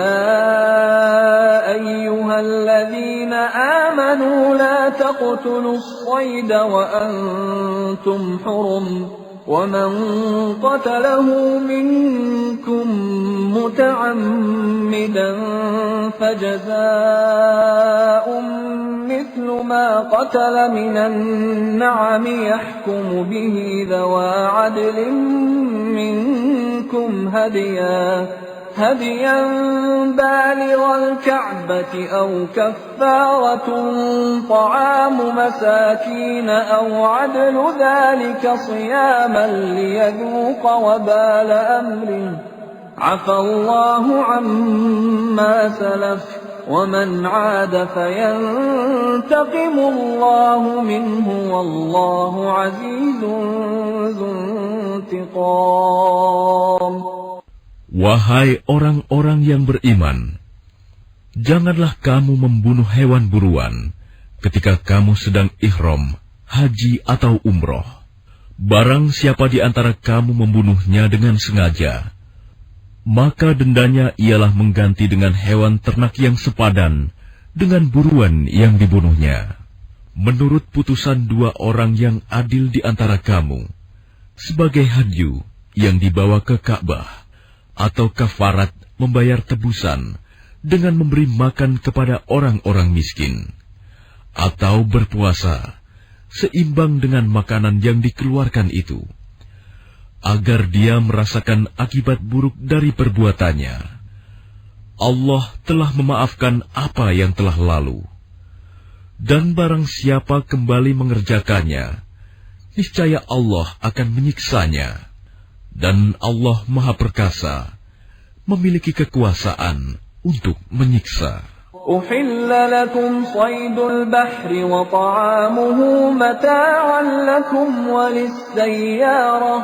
أَيُّهَا الَّذِينَ آمَنُوا لَا تَقْتُلُوا الصَّيْدَ وَأَنْتُمْ حُرُمٌ وَمَنْ قَتَلَهُ مِنْكُمْ مُتَعَمِّدًا فَجَزَاءٌ مِثْلُ مَا قَتَلَ مِنَ النَّعَمِ يَحْكُمُ بِهِ ذَوَى عَدْلٍ مِنْكُمْ هَدْيًا هديا بالغ الكعبة أو كفارة طعام مساكين أو عدل ذلك صياما ليذوق وبال أمره عفى الله عما سلف ومن عاد فينتقم الله منه والله عزيز ذو انتقام. Wahai orang-orang yang beriman, janganlah kamu membunuh hewan buruan ketika kamu sedang ihram, haji atau umroh. Barang siapa di antara kamu membunuhnya dengan sengaja, maka dendanya ialah mengganti dengan hewan ternak yang sepadan dengan buruan yang dibunuhnya. Menurut putusan dua orang yang adil di antara kamu, sebagai hadyu yang dibawa ke Ka'bah, atau kafarat membayar tebusan dengan memberi makan kepada orang-orang miskin, atau berpuasa seimbang dengan makanan yang dikeluarkan itu, agar dia merasakan akibat buruk dari perbuatannya. Allah telah memaafkan apa yang telah lalu. Dan barang siapa kembali mengerjakannya, niscaya Allah akan menyiksanya. Dan Allah Maha Perkasa, memiliki kekuasaan untuk menyiksa. أحل لكم صيد البحر وطعامه متاعا لكم وللسيارة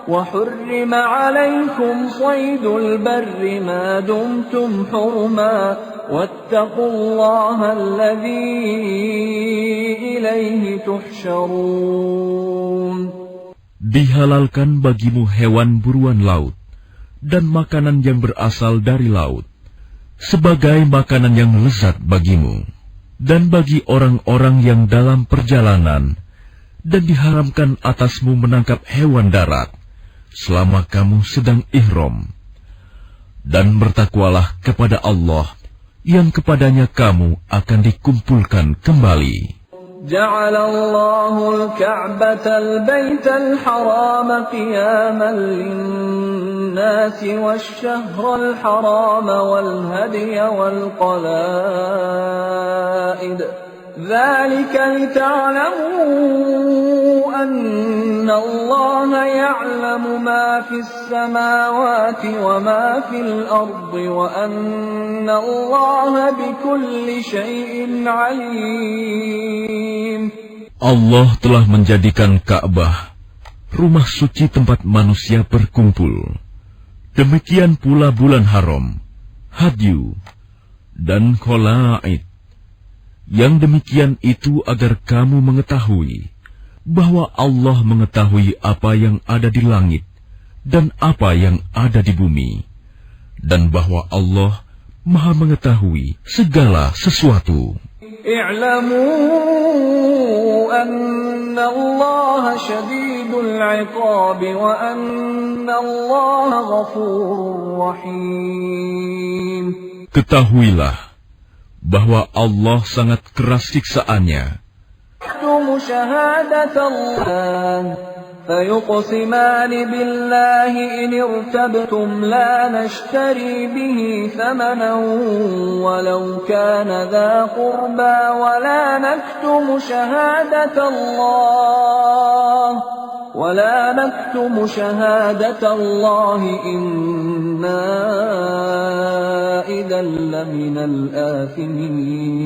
وحرم عليكم صيد البر ما دمتم حرما واتقوا الله الذي إليه تحشرون. Dihalalkan bagimu hewan buruan laut dan makanan yang berasal dari laut sebagai makanan yang lezat bagimu dan bagi orang-orang yang dalam perjalanan, dan diharamkan atasmu menangkap hewan darat selama kamu sedang ihram. Dan bertakwalah kepada Allah yang kepadanya kamu akan dikumpulkan kembali. جعل الله الكعبة البيت الحرام قياما للناس والشهر الحرام والهدي والقلائد ذلك لتعلموا أن الله يعلم ما في السماوات وما في الأرض وأن الله بكل شيء عليم. Allah telah menjadikan Ka'bah rumah suci tempat manusia berkumpul. Demikian pula bulan haram, hadyu, dan qalaid. Yang demikian itu agar kamu mengetahui bahwa Allah mengetahui apa yang ada di langit dan apa yang ada di bumi, dan bahwa Allah Maha mengetahui segala sesuatu. I'lamu anna Allah syadidul 'iqab wa anna Allah ghafurur rahim. Ketahuilah bahwa Allah sangat keras siksaannya. فيقسمان بالله إن ارتبتم لا نشتري به ثمنا ولو كان ذا قربى ولا نكتم شهادة الله إنا إذا لمن الآثمين.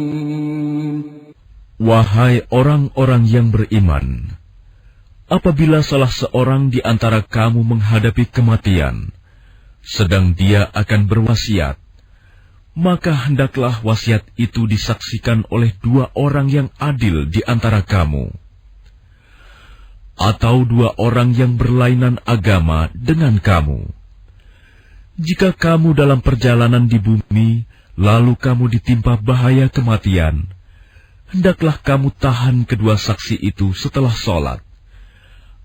Wahai orang-orang yang beriman, apabila salah seorang di antara kamu menghadapi kematian, sedang dia akan berwasiat, maka hendaklah wasiat itu disaksikan oleh dua orang yang adil di antara kamu, atau dua orang yang berlainan agama dengan kamu. Jika kamu dalam perjalanan di bumi, lalu kamu ditimpa bahaya kematian, hendaklah kamu tahan kedua saksi itu setelah sholat,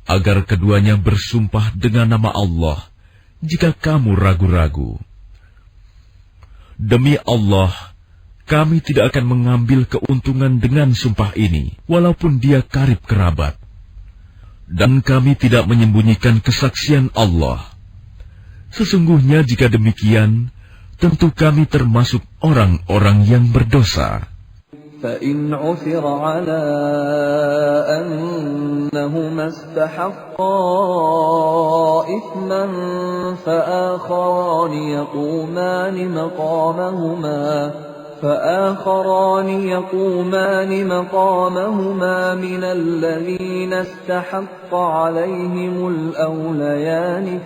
agar keduanya bersumpah dengan nama Allah jika kamu ragu-ragu. Demi Allah, kami tidak akan mengambil keuntungan dengan sumpah ini, walaupun dia karib kerabat. Dan kami tidak menyembunyikan kesaksian Allah. Sesungguhnya jika demikian, tentu kami termasuk orang-orang yang berdosa. فإن عثر على أنهما استحقا إثما فآخران يقومان مقامهما من الذين استحق عليهم الأوليان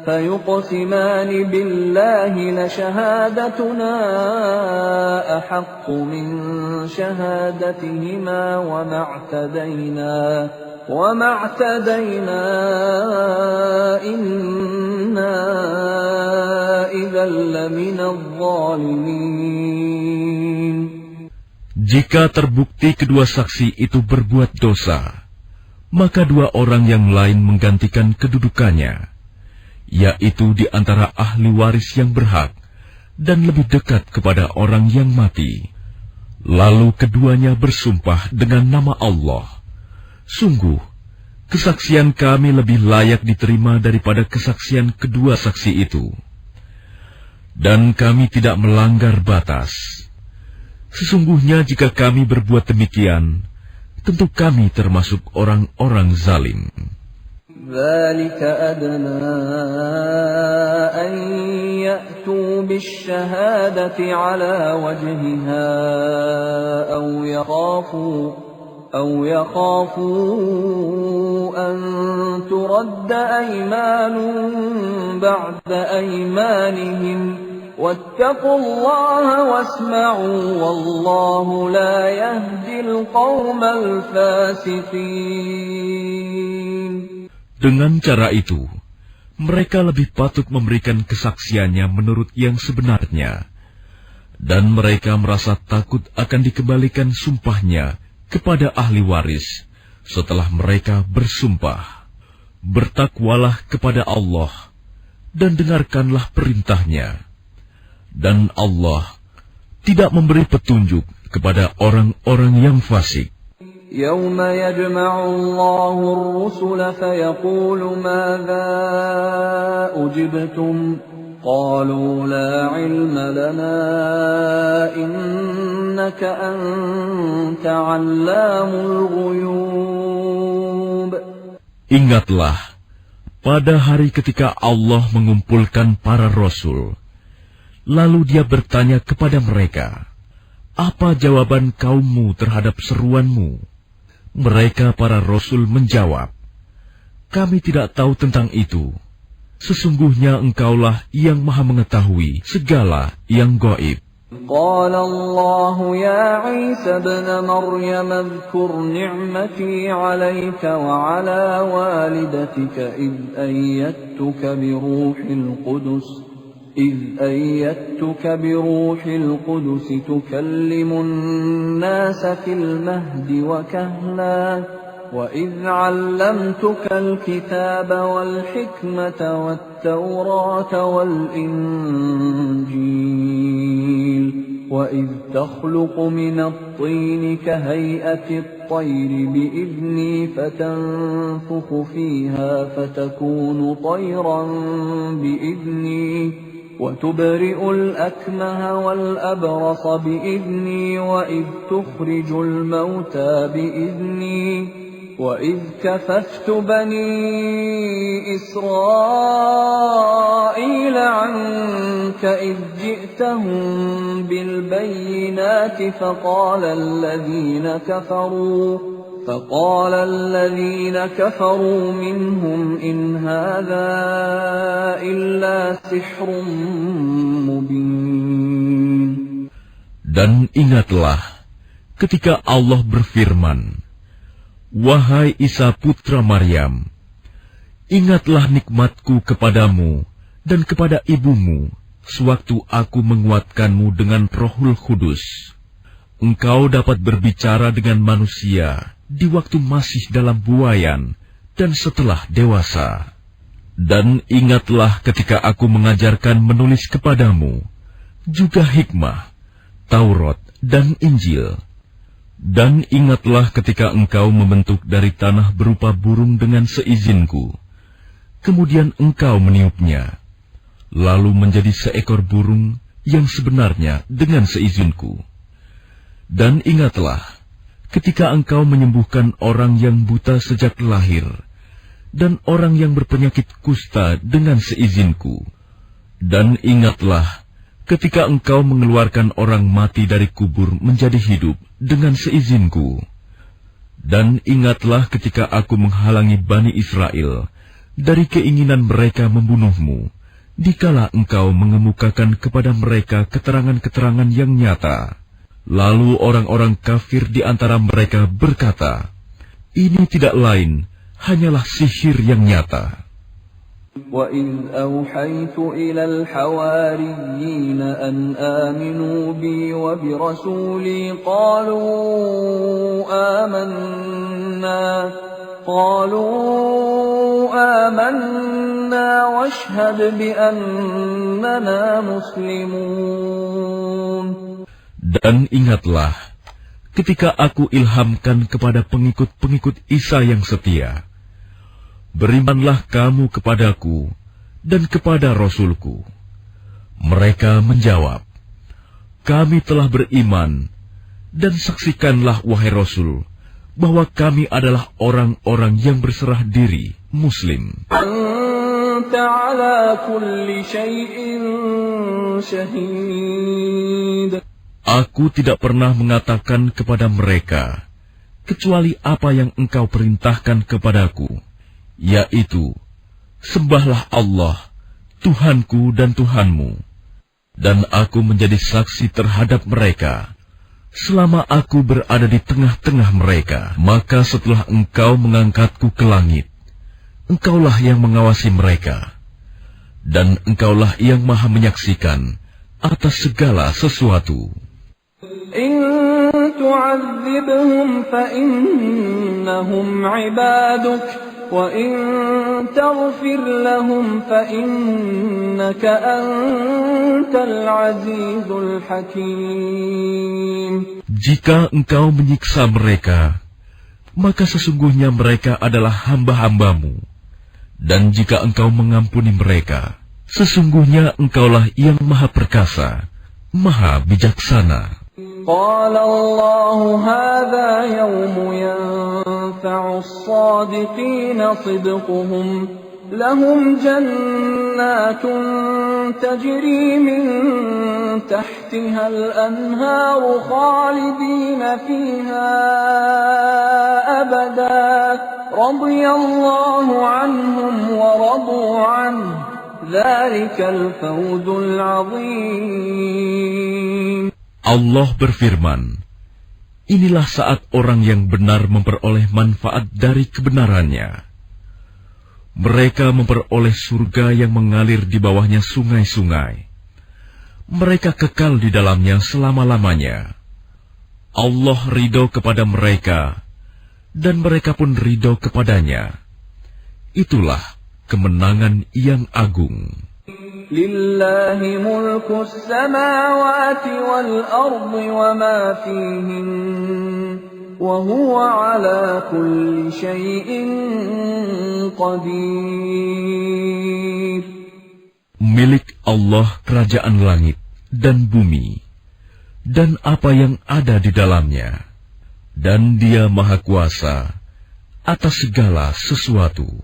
فيقسمان بالله لشهادتنا أحق من شهادتهما وما اعتدينا إنا إذا لمن الظالمين. Jika terbukti kedua saksi itu berbuat dosa, maka dua orang yang lain menggantikan kedudukannya, yaitu di antara ahli waris yang berhak dan lebih dekat kepada orang yang mati. Lalu keduanya bersumpah dengan nama Allah, sungguh, kesaksian kami lebih layak diterima daripada kesaksian kedua saksi itu. Dan kami tidak melanggar batas. Sesungguhnya jika kami berbuat demikian, tentu kami termasuk orang-orang zalim. ذلك أدنى أن يأتوا بالشهادة على وجهها أو يخافوا أن ترد أيمان بعد أيمانهم واتقوا الله واسمعوا والله لا يهدي القوم الفاسقين. Dengan cara itu, mereka lebih patut memberikan kesaksiannya menurut yang sebenarnya, dan mereka merasa takut akan dikembalikan sumpahnya kepada ahli waris setelah mereka bersumpah. Bertakwalah kepada Allah dan dengarkanlah perintahnya, dan Allah tidak memberi petunjuk kepada orang-orang yang fasik. يوم يجمع الله الرسل فيقول ماذا أجبتم قالوا لا علم لنا إنك أنت علام الغيوب. Ingatlah, pada hari ketika Allah mengumpulkan para rasul, lalu Dia bertanya kepada mereka, apa jawaban kaummu terhadap seruanmu? Mereka para rasul menjawab, kami tidak tahu tentang itu. Sesungguhnya engkaulah yang maha mengetahui segala yang gaib. قال الله يا عيسى ابن مريم اذكر نعمتي عليك وعلى والدتك إذ أيدتك بروح القدس تكلم الناس في المهد وكهلا وإذ علمتك الكتاب والحكمة والتوراة والإنجيل وإذ تخلق من الطين كهيئة الطير بإذني فتنفخ فيها فتكون طيرا بإذني وتبرئ الأكمه والأبرص بإذني وإذ تخرج الموتى بإذني وإذ كففت بني إسرائيل عنك إذ جئتهم بالبينات فقال الذين كفروا منهم إن هذا إلا سحر مبين. Dan ingatlah ketika Allah berfirman, wahai Isa putra Maryam, ingatlah nikmatku kepadamu dan kepada ibumu sewaktu aku menguatkanmu dengan Rohul Kudus. Engkau dapat berbicara dengan manusia di waktu masih dalam buayan dan setelah dewasa. Dan ingatlah ketika aku mengajarkan menulis kepadamu, juga hikmah, Taurat dan Injil. Dan ingatlah ketika engkau membentuk dari tanah berupa burung dengan seizinku, kemudian engkau meniupnya, lalu menjadi seekor burung yang sebenarnya dengan seizinku. Dan ingatlah, ketika engkau menyembuhkan orang yang buta sejak lahir, dan orang yang berpenyakit kusta dengan seizinku. Dan ingatlah, ketika engkau mengeluarkan orang mati dari kubur menjadi hidup dengan seizinku. Dan ingatlah ketika aku menghalangi Bani Israel dari keinginan mereka membunuhmu, dikala engkau mengemukakan kepada mereka keterangan-keterangan yang nyata. Lalu orang-orang kafir di antara mereka berkata, ini tidak lain, hanyalah sihir yang nyata. وَإِذْ أَوْحَيْتُ إِلَى الْحَوَارِيِّينَ أَنْ آمِنُوا بِي وَبِرَسُولِي قَالُوا آمَنَّا وَاشْهَدْ بِأَنَّنَا مُسْلِمُونَ. Dan ingatlah, ketika aku ilhamkan kepada pengikut-pengikut Isa yang setia, berimanlah kamu kepadaku dan kepada Rasulku. Mereka menjawab, kami telah beriman, dan saksikanlah wahai Rasul, bahwa kami adalah orang-orang yang berserah diri, Muslim. Anta ala kulli syai'in syahid. Aku tidak pernah mengatakan kepada mereka, kecuali apa yang engkau perintahkan kepadaku, yaitu, sembahlah Allah, Tuhanku dan Tuhanmu, dan aku menjadi saksi terhadap mereka, selama aku berada di tengah-tengah mereka. Maka setelah engkau mengangkatku ke langit, engkaulah yang mengawasi mereka, dan engkaulah yang maha menyaksikan atas segala sesuatu. In tu'adzibhum fa innahum 'ibaduk wa in taghfir lahum fa innaka antal 'azizul hakim. Jika engkau menyiksa mereka, maka sesungguhnya mereka adalah hamba-hambamu, dan jika engkau mengampuni mereka, sesungguhnya engkaulah yang maha perkasa, maha bijaksana. قال الله هذا يوم ينفع الصادقين صدقهم لهم جنات تجري من تحتها الأنهار خالدين فيها أبدا رضي الله عنهم ورضوا عنه ذلك الفوز العظيم. Allah berfirman, inilah saat orang yang benar memperoleh manfaat dari kebenarannya. Mereka memperoleh surga yang mengalir di bawahnya sungai-sungai. Mereka kekal di dalamnya selama-lamanya. Allah ridho kepada mereka, dan mereka pun ridho kepadanya. Itulah kemenangan yang agung. Lillahi mulku samawati wal ardi wa ma fihin wa huwa ala kulli syai'in qadir. Milik Allah kerajaan langit dan bumi dan apa yang ada di dalamnya, dan Dia Maha Kuasa atas segala sesuatu.